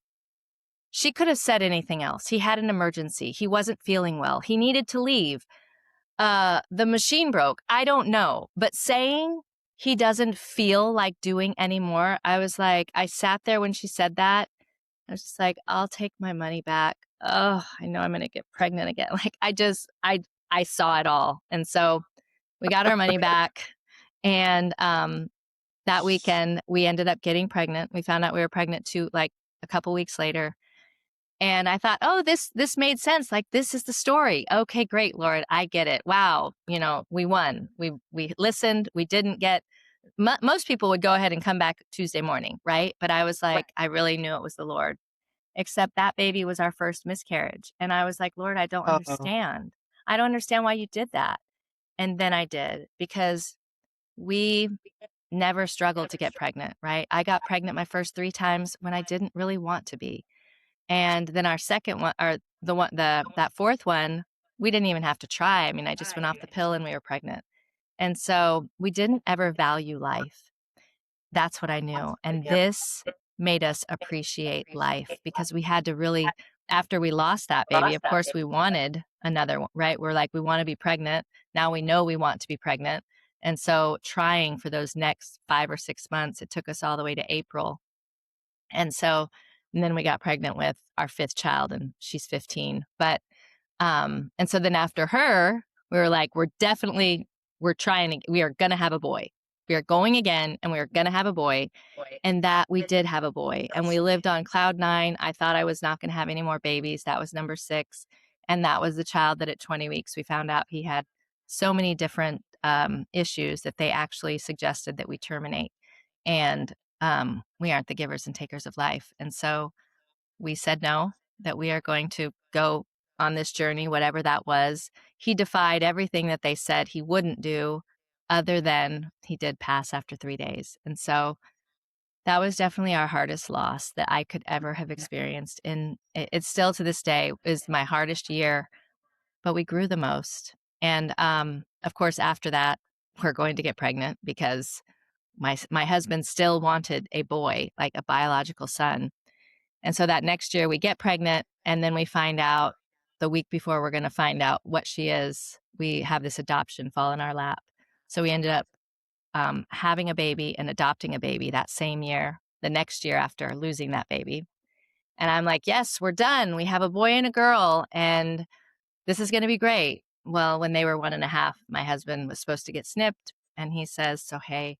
She could have said anything else. He had an emergency. He wasn't feeling well. He needed to leave. The machine broke. I don't know. But saying he doesn't feel like doing anymore, I sat there when she said that. I was just like, I'll take my money back. Oh, I know I'm going to get pregnant again. Like, I saw it all. And so we got our money back. And that weekend, we ended up getting pregnant. We found out we were pregnant like a couple weeks later. And I thought, oh, this made sense. Like, this is the story. Okay, great, Lord, I get it. Wow, we won. We listened. We didn't get. Most people would go ahead and come back Tuesday morning, right? But I was like, I really knew it was the Lord. Except that baby was our first miscarriage, and I was like, Lord, I don't oh, understand. I don't understand why you did that. And then I did, because we never struggled to get pregnant, right? I got pregnant my first 3 times when I didn't really want to be. And then our second one, or that fourth one, we didn't even have to try. I mean, I just went off the pill and we were pregnant. And so we didn't ever value life. That's what I knew. And this made us appreciate life, because we had to really, after we lost that baby, of course, we wanted another one, right? We're like, we want to be pregnant. Now we know we want to be pregnant. And so trying for those next 5 or 6 months, it took us all the way to April. And then we got pregnant with our 5th child, and she's 15. And so then after her, we were like, we are going to have a boy. We are going again, and we are going to have a boy. And that we did have a boy, and we lived on cloud 9. I thought I was not going to have any more babies. That was number 6. And that was the child that at 20 weeks, we found out he had so many different issues that they actually suggested that we terminate. And we aren't the givers and takers of life. And so we said no, that we are going to go on this journey, whatever that was. He defied everything that they said he wouldn't do, other than he did pass after 3 days. And so that was definitely our hardest loss that I could ever have experienced. And it's still, to this day, is my hardest year, but we grew the most. And of course, after that, we're going to get pregnant, because my husband still wanted a boy, like a biological son. And so that next year we get pregnant, and then we find out the week before we're going to find out what she is, we have this adoption fall in our lap. So we ended up having a baby and adopting a baby that same year, the next year after losing that baby. And I'm like, yes, we're done. We have a boy and a girl, and this is going to be great. Well, when they were 1.5, my husband was supposed to get snipped, and he says, so, hey,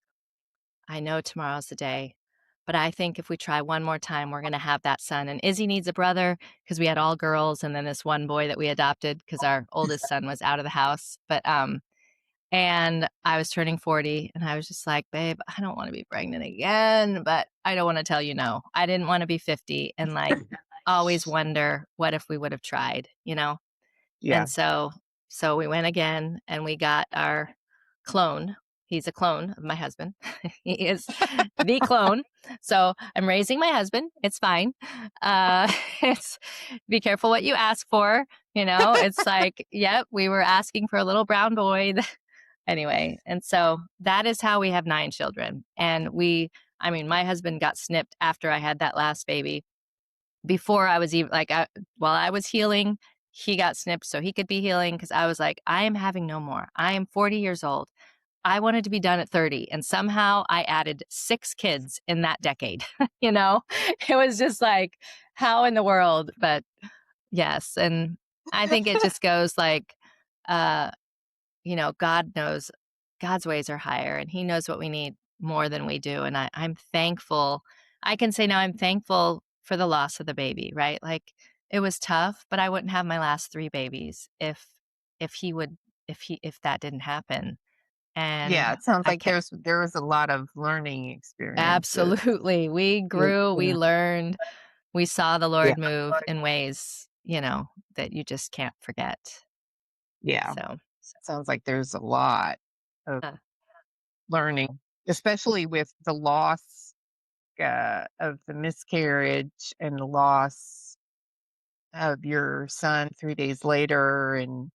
I know tomorrow's the day, but I think if we try one more time, we're going to have that son. And Izzy needs a brother, because we had all girls, and then this one boy that we adopted because our oldest son was out of the house. And I was turning 40, and I was just like, babe, I don't want to be pregnant again, but I don't want to tell you no. I didn't want to be 50 and like always wonder, what if we would have tried, you know? Yeah. And so we went again, and we got our clone. He's a clone of my husband. He is the clone. So I'm raising my husband. It's fine. It's be careful what you ask for. It's like, yep, we were asking for a little brown boy. Anyway, and so that is how we have 9 children. And my husband got snipped after I had that last baby. Before I was even while I was healing, he got snipped so he could be healing, because I was like, I am having no more. I am 40 years old. I wanted to be done at 30. And somehow I added 6 kids in that decade. It was just like, how in the world? But yes. And I think it just goes like, God knows, God's ways are higher, and he knows what we need more than we do. And I'm thankful. I can say now I'm thankful for the loss of the baby, right? Like, it was tough, but I wouldn't have my last 3 babies if that didn't happen. Yeah, And it sounds I like kept, there was a lot of learning experiences. absolutely, we grew, we Yeah. learned, we saw the Yeah. Lord move in ways, that you just can't forget. Yeah. So, Sounds like there's a lot of uh, learning, especially with the loss of the miscarriage and the loss of your son 3 days later, and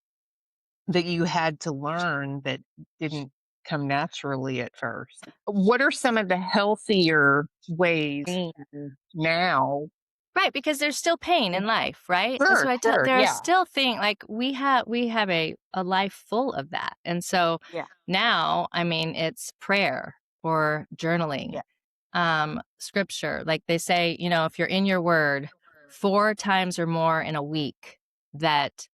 that you had to learn that didn't come naturally at first. What are some of the healthier ways now? right, because there's still pain in life, right? That's Sure, what I tell. sure, There are yeah, still things like we have a life full of that, and so yeah, now, it's prayer or journaling, yeah. scripture. Like they say, if you're in your word 4 times or more in a week, that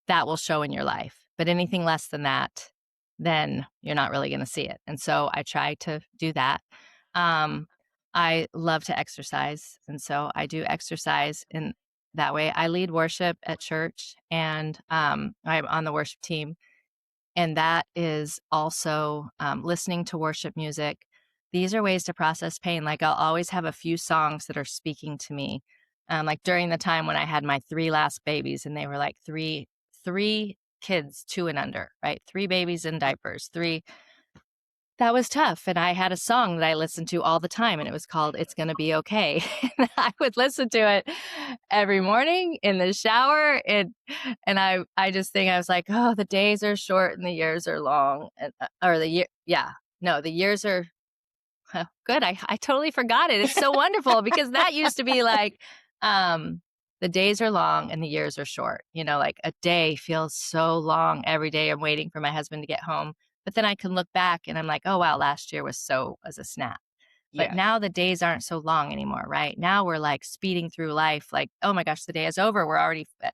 will show in your life. But anything less than that, then you're not really going to see it. And so I try to do that. Um, I love to exercise. And so I do exercise in that way. I lead worship at church, and I'm on the worship team. And that is also listening to worship music. These are ways to process pain. Like, I'll always have a few songs that are speaking to me. Like during the time when I had my 3 last babies, and they were like three kids 2 and under, right? 3 babies in diapers, 3. That was tough, and I had a song that I listened to all the time, and it was called "It's Gonna Be Okay." And I would listen to it every morning in the shower, and I just think I was like, "Oh, the days are short and the years are long," and, or the year yeah. No, the years are huh, good. I totally forgot it. It's so wonderful because that used to be like, um, the days are long and the years are short. Like a day feels so long every day. I'm waiting for my husband to get home. But then I can look back and I'm like, oh, wow, last year was a snap. But Yes. now the days aren't so long anymore, right? Now we're like speeding through life, like, oh my gosh, the day is over. We're already fit.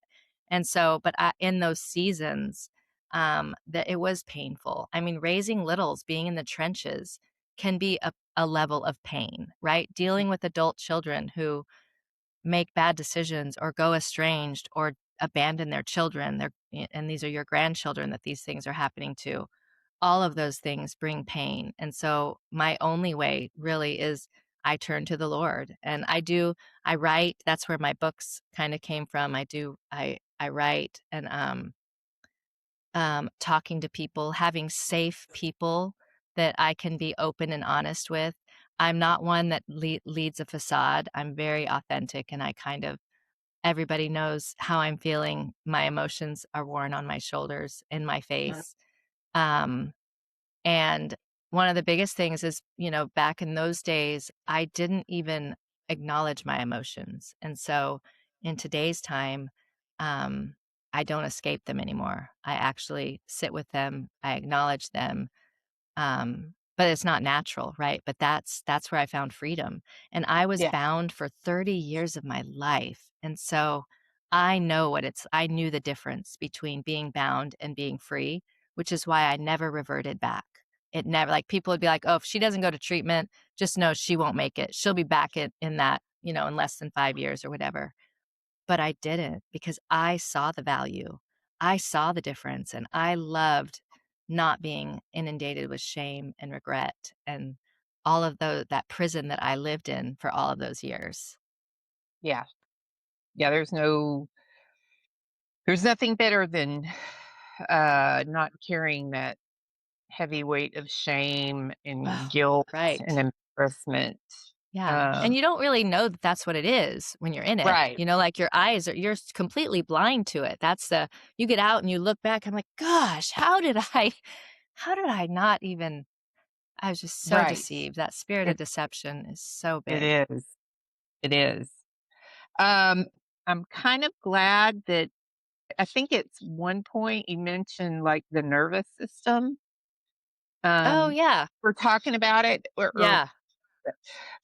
And so, but in those seasons, that it was painful. I mean, raising littles, being in the trenches can be a level of pain, right? Dealing with adult children who make bad decisions or go estranged or abandon their children, and these are your grandchildren that these things are happening to. All of those things bring pain. And so my only way really is I turn to the Lord and I write. That's where my books kind of came from. I write and talking to people, having safe people that I can be open and honest with. I'm not one that leads a facade. I'm very authentic and I kind of everybody knows how I'm feeling. My emotions are worn on my shoulders, in my face. Um and one of the biggest things is, back in those days, I didn't even acknowledge my emotions. And so in today's time, um, I don't escape them anymore. I actually sit with them, I acknowledge them, but it's not natural, right? But that's where I found freedom. And I was Yeah. bound for 30 years of my life. And so I knew the difference between being bound and being free, which is why I never reverted back. It never like people would be like, "Oh, if she doesn't go to treatment, just know she won't make it. She'll be back in that, in less than 5 years or whatever." But I didn't because I saw the value. I saw the difference and I loved not being inundated with shame and regret and all of that prison that I lived in for all of those years. Yeah. Yeah. There's nothing better than not carrying that heavy weight of shame and Oh, guilt and right. embarrassment. Yeah. And Um, you don't really know that that's what it is when you're in it. right. Like you're completely blind to it. You get out and you look back. I'm like, gosh, how did I not even, I was just so Right. deceived. That spirit of It deception is so it big. is. It is. Um, I'm kind of glad that I think it's one point you mentioned like the nervous system. Oh, Um, yeah. we're talking about it, Yeah.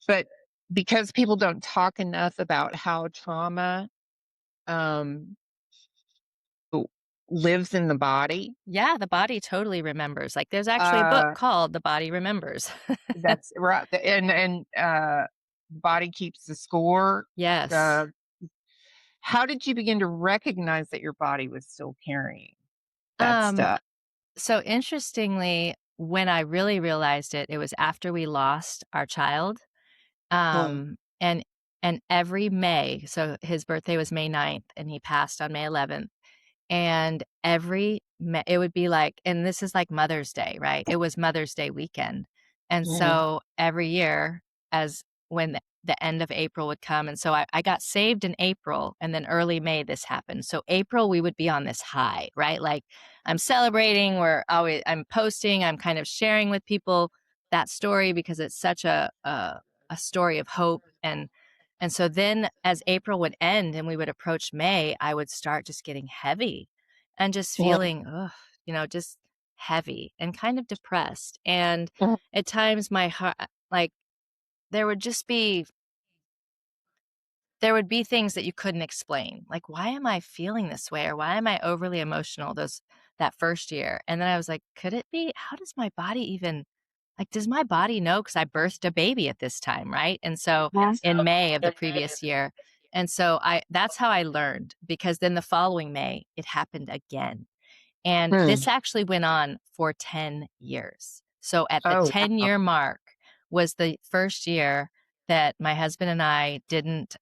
but because people don't talk enough about how trauma um, w- lives in the body. Yeah, the body totally remembers. Like, there's actually a book Uh, called The Body Remembers. that's right, and the body keeps the score. Yes. Uh, how did you begin to recognize that your body was still carrying that Um, stuff? so interestingly, when I really realized it, it was after we lost our child. Mm, And every May, so his birthday was May 9th and he passed on May 11th. And it would be like, and this is like Mother's Day, right? It was Mother's Day weekend. And mhm, so every year, as when the end of April would come, and so I got saved in April, and then early May this happened. So April, we would be on this high, right? Like I'm celebrating, I'm posting, I'm kind of sharing with people that story because it's such a story of hope. And so then as April would end and we would approach May, I would start just getting heavy and just mhm, feeling, ugh, just heavy and kind of depressed. And mhm, at times my heart, like there would just be, there would be things that you couldn't explain. Like, why am I feeling this way? Or why am I overly emotional that first year? And then I was like, could it be, how does my body even, like, does my body know? Because I birthed a baby at this time, right? And so in May of the previous year. And so that's how I learned because then the following May, it happened again. And mm. this actually went on for 10 years. So at the Oh, wow. 10-year mark was the first year that my husband and I didn't,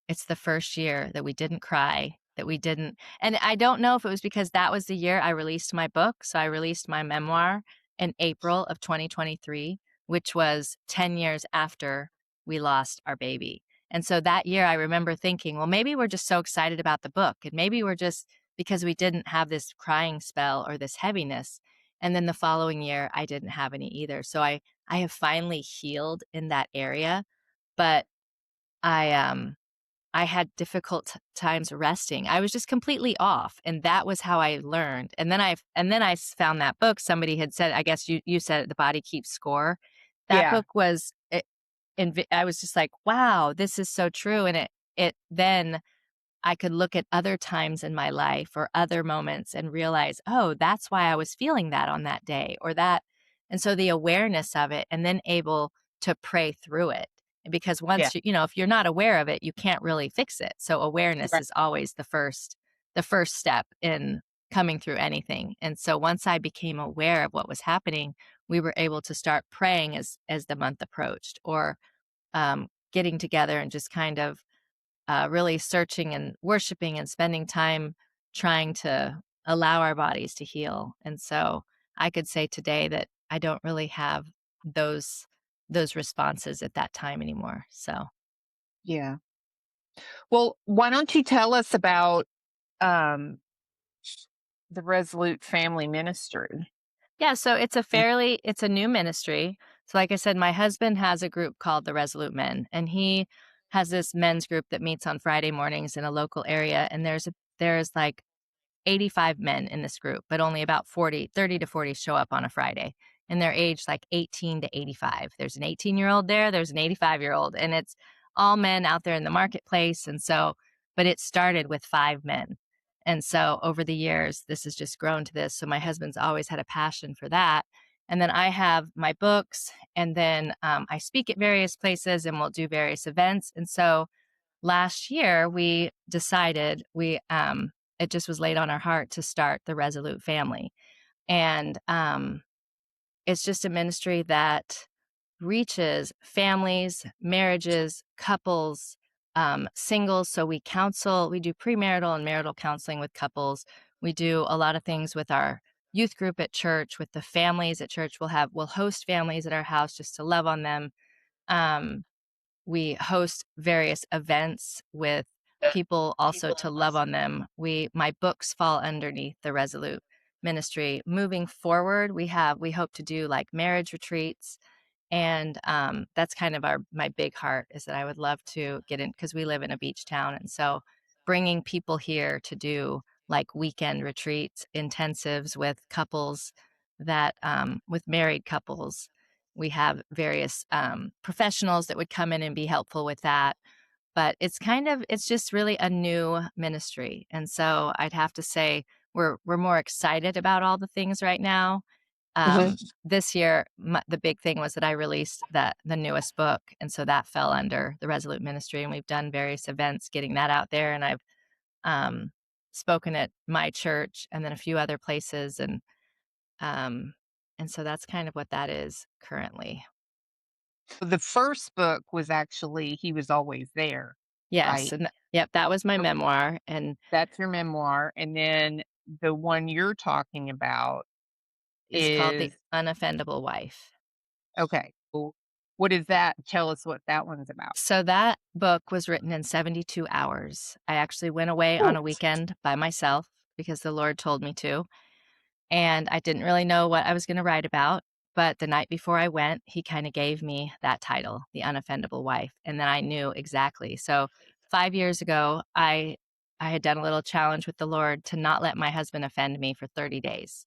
it's the first year that we didn't cry. that we didn't. And I don't know if it was because that was the year I released my book. So I released my memoir in April of 2023, which was 10 years after we lost our baby. And so that year I remember thinking, well, maybe we're just so excited about the book, and maybe we're just because we didn't have this crying spell or this heaviness. And then the following year I didn't have any either. So I have finally healed in that area, but I had difficult times resting. I was just completely off, and that was how I learned. And then I found that book. Somebody had said, I guess you said it, The Body Keeps Score. That Yeah. book was I was just like, wow, this is so true. And it then I could look at other times in my life or other moments and realize, oh, that's why I was feeling that on that day or that. And so the awareness of it, and then able to pray through it. Because Yeah. once if you're not aware of it, you can't really fix it. So awareness Right. is always the first step in coming through anything. And so once I became aware of what was happening, we were able to start praying as the month approached, or getting together and just kind of really searching and worshiping and spending time trying to allow our bodies to heal. And so I could say today that I don't really have those those responses at that time anymore. So Yeah. Well, why don't you tell us about um, the Resolute Family Ministry? yeah, so it's a new ministry. So like I said, my husband has a group called the Resolute Men, and he has this men's group that meets on Friday mornings in a local area. And there's like 85 men in this group, but only about 30 to 40 show up on a Friday. And they're aged like 18 to 85. There's an 18-year-old there, there's an 85-year-old, and it's all men out there in the marketplace. And so, but it started with 5 men. And so over the years, this has just grown to this. So my husband's always had a passion for that. And then I have my books, and then I speak at various places and we'll do various events. And so last year we decided it just was laid on our heart to start the Resolute Family. And it's just a ministry that reaches families, marriages, couples, singles. So we do premarital and marital counseling with couples. We do a lot of things with our youth group at church, with the families at church. We'll host families at our house just to love on them. Um, we host various events with people also to love on them. My books fall underneath the Resolute ministry. Moving forward, we hope to do like marriage retreats, and that's kind of my big heart, is that I would love to get in, because we live in a beach town, and so bringing people here to do like weekend retreats, intensives with couples with married couples. We have various professionals that would come in and be helpful with that. But it's just really a new ministry. And so I'd have to say we're more excited about all the things right now. Mhm. This year, the big thing was that I released the newest book, and so that fell under the Resolute Ministry, and we've done various events getting that out there, and I've um, spoken at my church and then a few other places, um, and so that's kind of what that is currently. The first book was actually He Was Always There, Yes, right? and yep, that was my Okay. memoir, and That's your memoir. And then the one you're talking about is called The is Unoffendable Wife. okay. Cool. What is that? Tell us what that one's about. So that book was written in 72 hours. I actually went away on Ooh. a weekend by myself because the Lord told me to, and I didn't really know what I was going to write about. But the night before I went, he kind of gave me that title, The Unoffendable Wife, and then I knew exactly. So 5 years ago, I had done a little challenge with the Lord to not let my husband offend me for 30 days.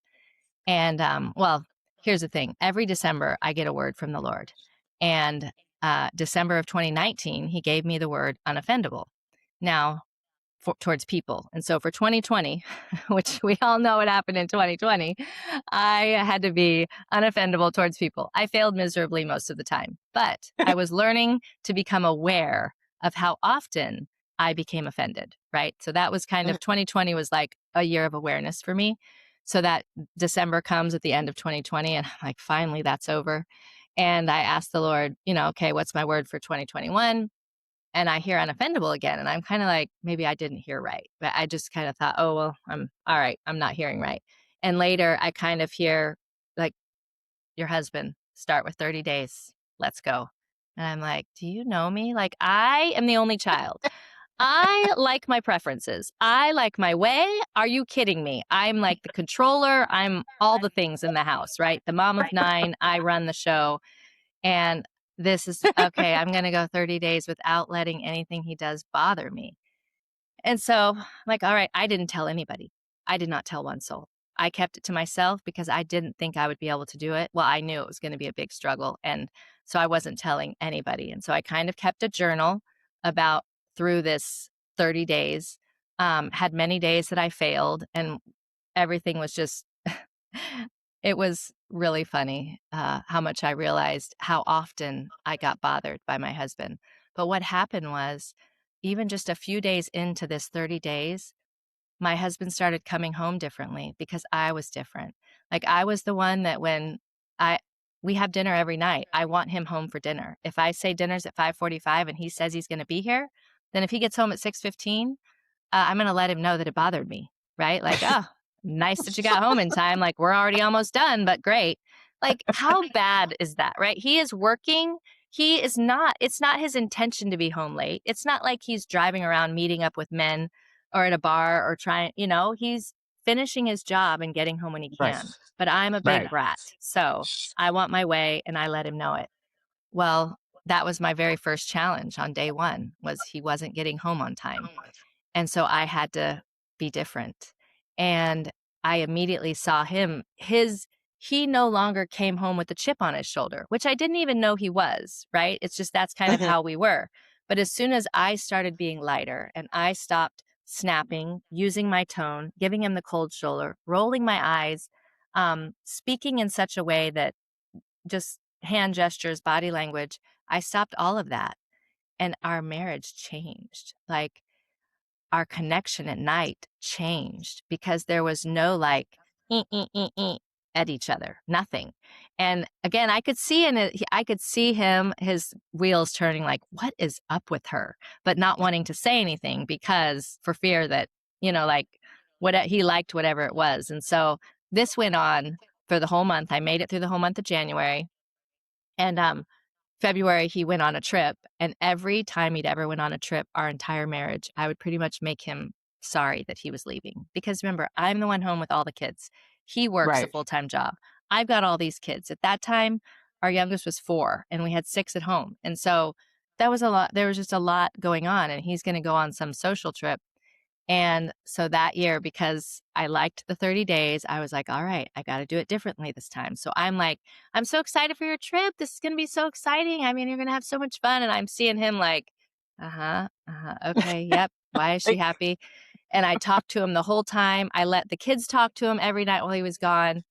And well, here's the thing: every December, I get a word from the Lord. And December of 2019, he gave me the word unoffendable. Now, towards people. And so for 2020, which we all know what happened in 2020, I had to be unoffendable towards people. I failed miserably most of the time, but I was learning to become aware of how often I became offended, right? So that was kind of 2020 was like a year of awareness for me. So that December comes at the end of 2020, and I'm like, finally, that's over. And I asked the Lord, okay, what's my word for 2021? and I hear unoffendable again. And I'm kind of like, maybe I didn't hear right. But I just kind of thought, oh, well, I'm all right. I'm not hearing right. And later I kind of hear like, your husband, start with 30 days. Let's go. And I'm like, do you know me? Like, I am the only child. I like my preferences. I like my way. Are you kidding me? I'm like the controller. I'm all the things in the house, right? The mom of 9. I run the show. And this is okay. I'm going to go 30 days without letting anything he does bother me. And so I'm like, all right, I didn't tell anybody. I did not tell one soul. I kept it to myself because I didn't think I would be able to do it. Well, I knew it was going to be a big struggle. And so I wasn't telling anybody. And so I kind of kept a journal about through this 30 days, had many days that I failed, and everything was just, it was really funny how much I realized how often I got bothered by my husband. But what happened was, even just a few days into this 30 days, my husband started coming home differently because I was different. Like, I was the one that when I we have dinner every night, I want him home for dinner. If I say dinner's at 5:45 and he says he's gonna be here, then if he gets home at 6:15, I'm gonna let him know that it bothered me, right? Like, "Oh, nice that you got home in time, like, we're already almost done, but great." Like, how bad is that, right? He is working, he is not it's not his intention to be home late. It's not like he's driving around meeting up with men or at a bar or trying he's finishing his job and getting home when he Right. can, but I'm a big Right. brat, so I want my way, and I let him know it. Well, that was my very first challenge on day 1, was he wasn't getting home on time. And so I had to be different. And I immediately saw he no longer came home with a chip on his shoulder, which I didn't even know he was, right? It's just that's kind of Mhm. how we were. But as soon as I started being lighter and I stopped snapping, using my tone, giving him the cold shoulder, rolling my eyes, speaking in such a way that just hand gestures, body language, I stopped all of that. And our marriage changed. Like, our connection at night changed because there was no like at each other, nothing. And again, I could see I could see his wheels turning like, what is up with her? But not wanting to say anything because for fear that, like what he liked, whatever it was. And so this went on for the whole month. I made it through the whole month of January. And February, he went on a trip, and every time he'd ever went on a trip, our entire marriage, I would pretty much make him sorry that he was leaving. Because remember, I'm the one home with all the kids. He works a Right. full-time job. I've got all these kids. At that time, our youngest was 4, and we had 6 at home. And so that was a lot. There was just a lot going on, and he's going to go on some social trip. And so that year, because I liked the 30 days, I was like, all right, I got to do it differently this time. So I'm like, I'm so excited for your trip. This is going to be so exciting. I mean, you're going to have so much fun. And I'm seeing him like, okay, yep. Why is she Like, happy? And I talked to him the whole time. I let the kids talk to him every night while he was gone.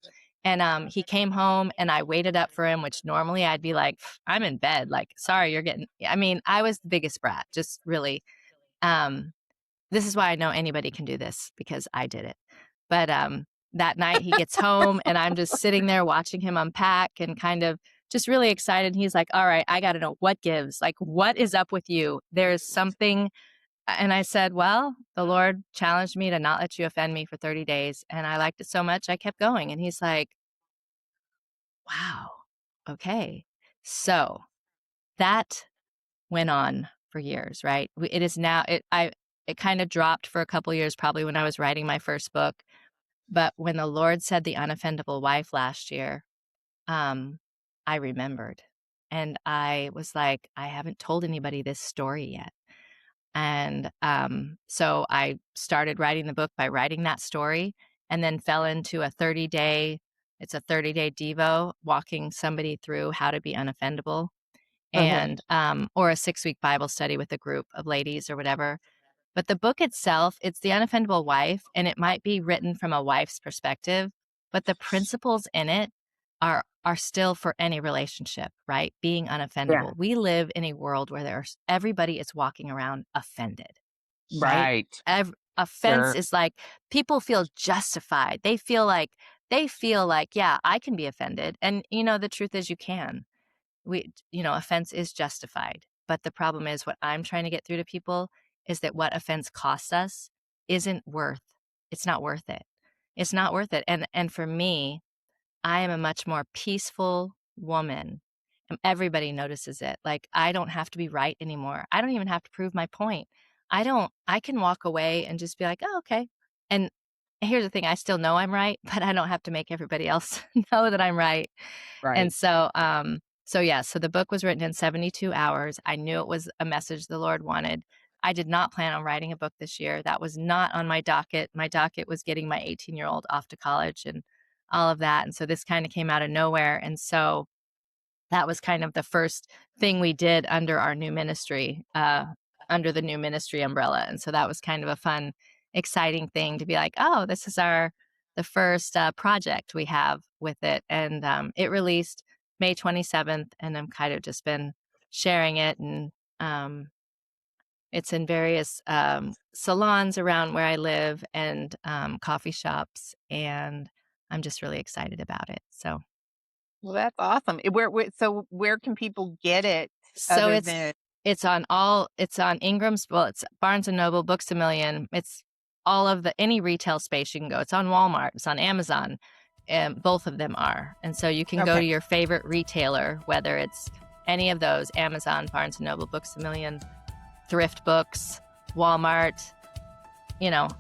And he came home and I waited up for him, which normally I'd be like, I'm in bed. Like, sorry, I mean, I was the biggest brat, just really. Um, this is why I know anybody can do this because I did it. But that night he gets home and I'm just sitting there watching him unpack and kind of just really excited. He's like, all right, I got to know what gives. Like, what is up with you? There's something. And I said, well, the Lord challenged me to not let you offend me for 30 days. And I liked it so much, I kept going. And he's like, wow, okay. So that went on for years, right? It is now, it kind of dropped for a couple years, probably when I was writing my first book. But when the Lord said the unoffendable wife last year, um, I remembered. And I was like, I haven't told anybody this story yet. And so I started writing the book by writing that story and then fell into it's a 30-day Devo, walking somebody through how to be unoffendable mhm. and or a 6-week Bible study with a group of ladies or whatever. But the book itself, it's The Unoffendable Wife, and it might be written from a wife's perspective, but the principles in it are still for any relationship, right? Being Yeah. unoffendable. We live in a world where everybody is walking around offended, right? Right. Offense Sure. is like people feel justified. They feel like, yeah, I can be offended. And the truth is you can. Offense is justified. But the problem is what I'm trying to get through to people is that what offense costs us isn't worth, it's not worth it. It's not worth it. And for me, I am a much more peaceful woman. And everybody notices it. Like, I don't have to be right anymore. I don't even have to prove my point. I can walk away and just be like, oh, okay. And here's the thing, I still know I'm right, but I don't have to make everybody else know that I'm right. Right. And so the book was written in 72 hours. I knew it was a message the Lord wanted. I did not plan on writing a book this year. That was not on my docket. My docket was getting my 18-year-old off to college and all of that. And so this kind of came out of nowhere. And so that was kind of the first thing we did under our new ministry, under the new ministry umbrella. And so that was kind of a fun, exciting thing to be like, oh, this is the first project we have with it. And it released May 27th, and I'm kind of just been sharing it. And it's in various salons around where I live and coffee shops. And I'm just really excited about it. So Well, that's awesome. So where can people get it So other it's than it's on Ingram's, well, it's Barnes and Noble, Books a Million. It's all of any retail space you can go. It's on Walmart, it's on Amazon, and both of them are. And so you can go Okay. to your favorite retailer, whether it's any of those, Amazon, Barnes and Noble, Books a Million, Thrift Books, Walmart,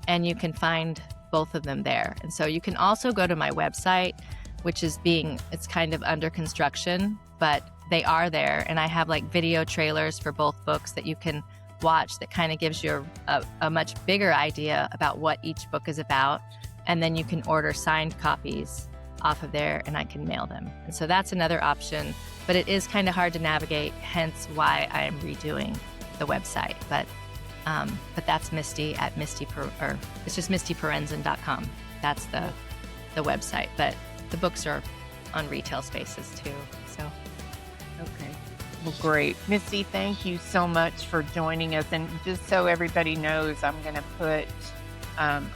and you can find both of them there. And so you can also go to my website, which it's kind of under construction, but they are there. And I have like video trailers for both books that you can watch that kind of gives you a much bigger idea about what each book is about. And then you can order signed copies off of there and I can mail them. And so that's another option, but it is kind of hard to navigate, hence why I am redoing the website. But that's Misty at it's just mistyparenzan.com. That's the website. But the books are on retail spaces too. So, Okay. Well, great. Misty, thank you so much for joining us. And just so everybody knows, I'm going to put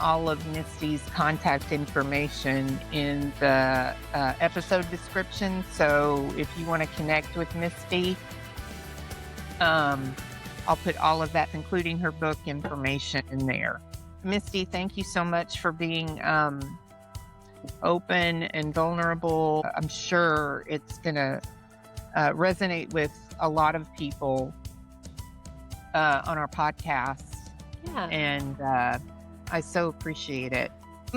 all of Misty's contact information in the episode description. So if you want to connect with Misty, I'll put all of that, including her book information, in there. Misty, thank you so much for being open and vulnerable. I'm sure it's going to resonate with a lot of people on our podcast. yeah. And I so appreciate it.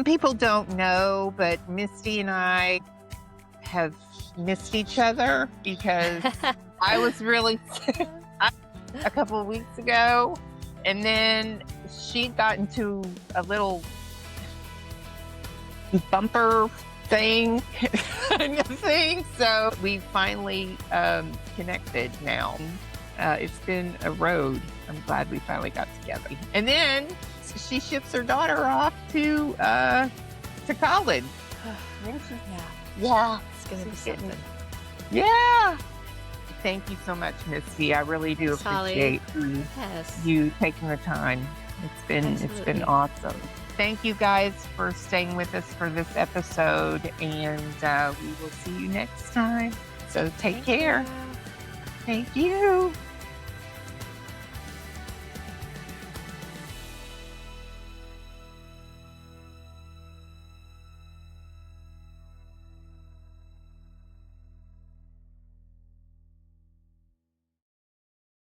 People don't know, but Misty and I have missed each other because I was really sick a couple of weeks ago, and then she got into a little bumper thing, so we finally connected now. It's been a road. I'm glad we finally got together. And then she ships her daughter off to college. Yeah. It's going to be something. Yeah. Thank you so much, Misty. I really do appreciate Yes. you taking the time. It's been Absolutely. awesome. Thank you guys for staying with us for this episode, and we will see you next time. So take care. you. Thank you.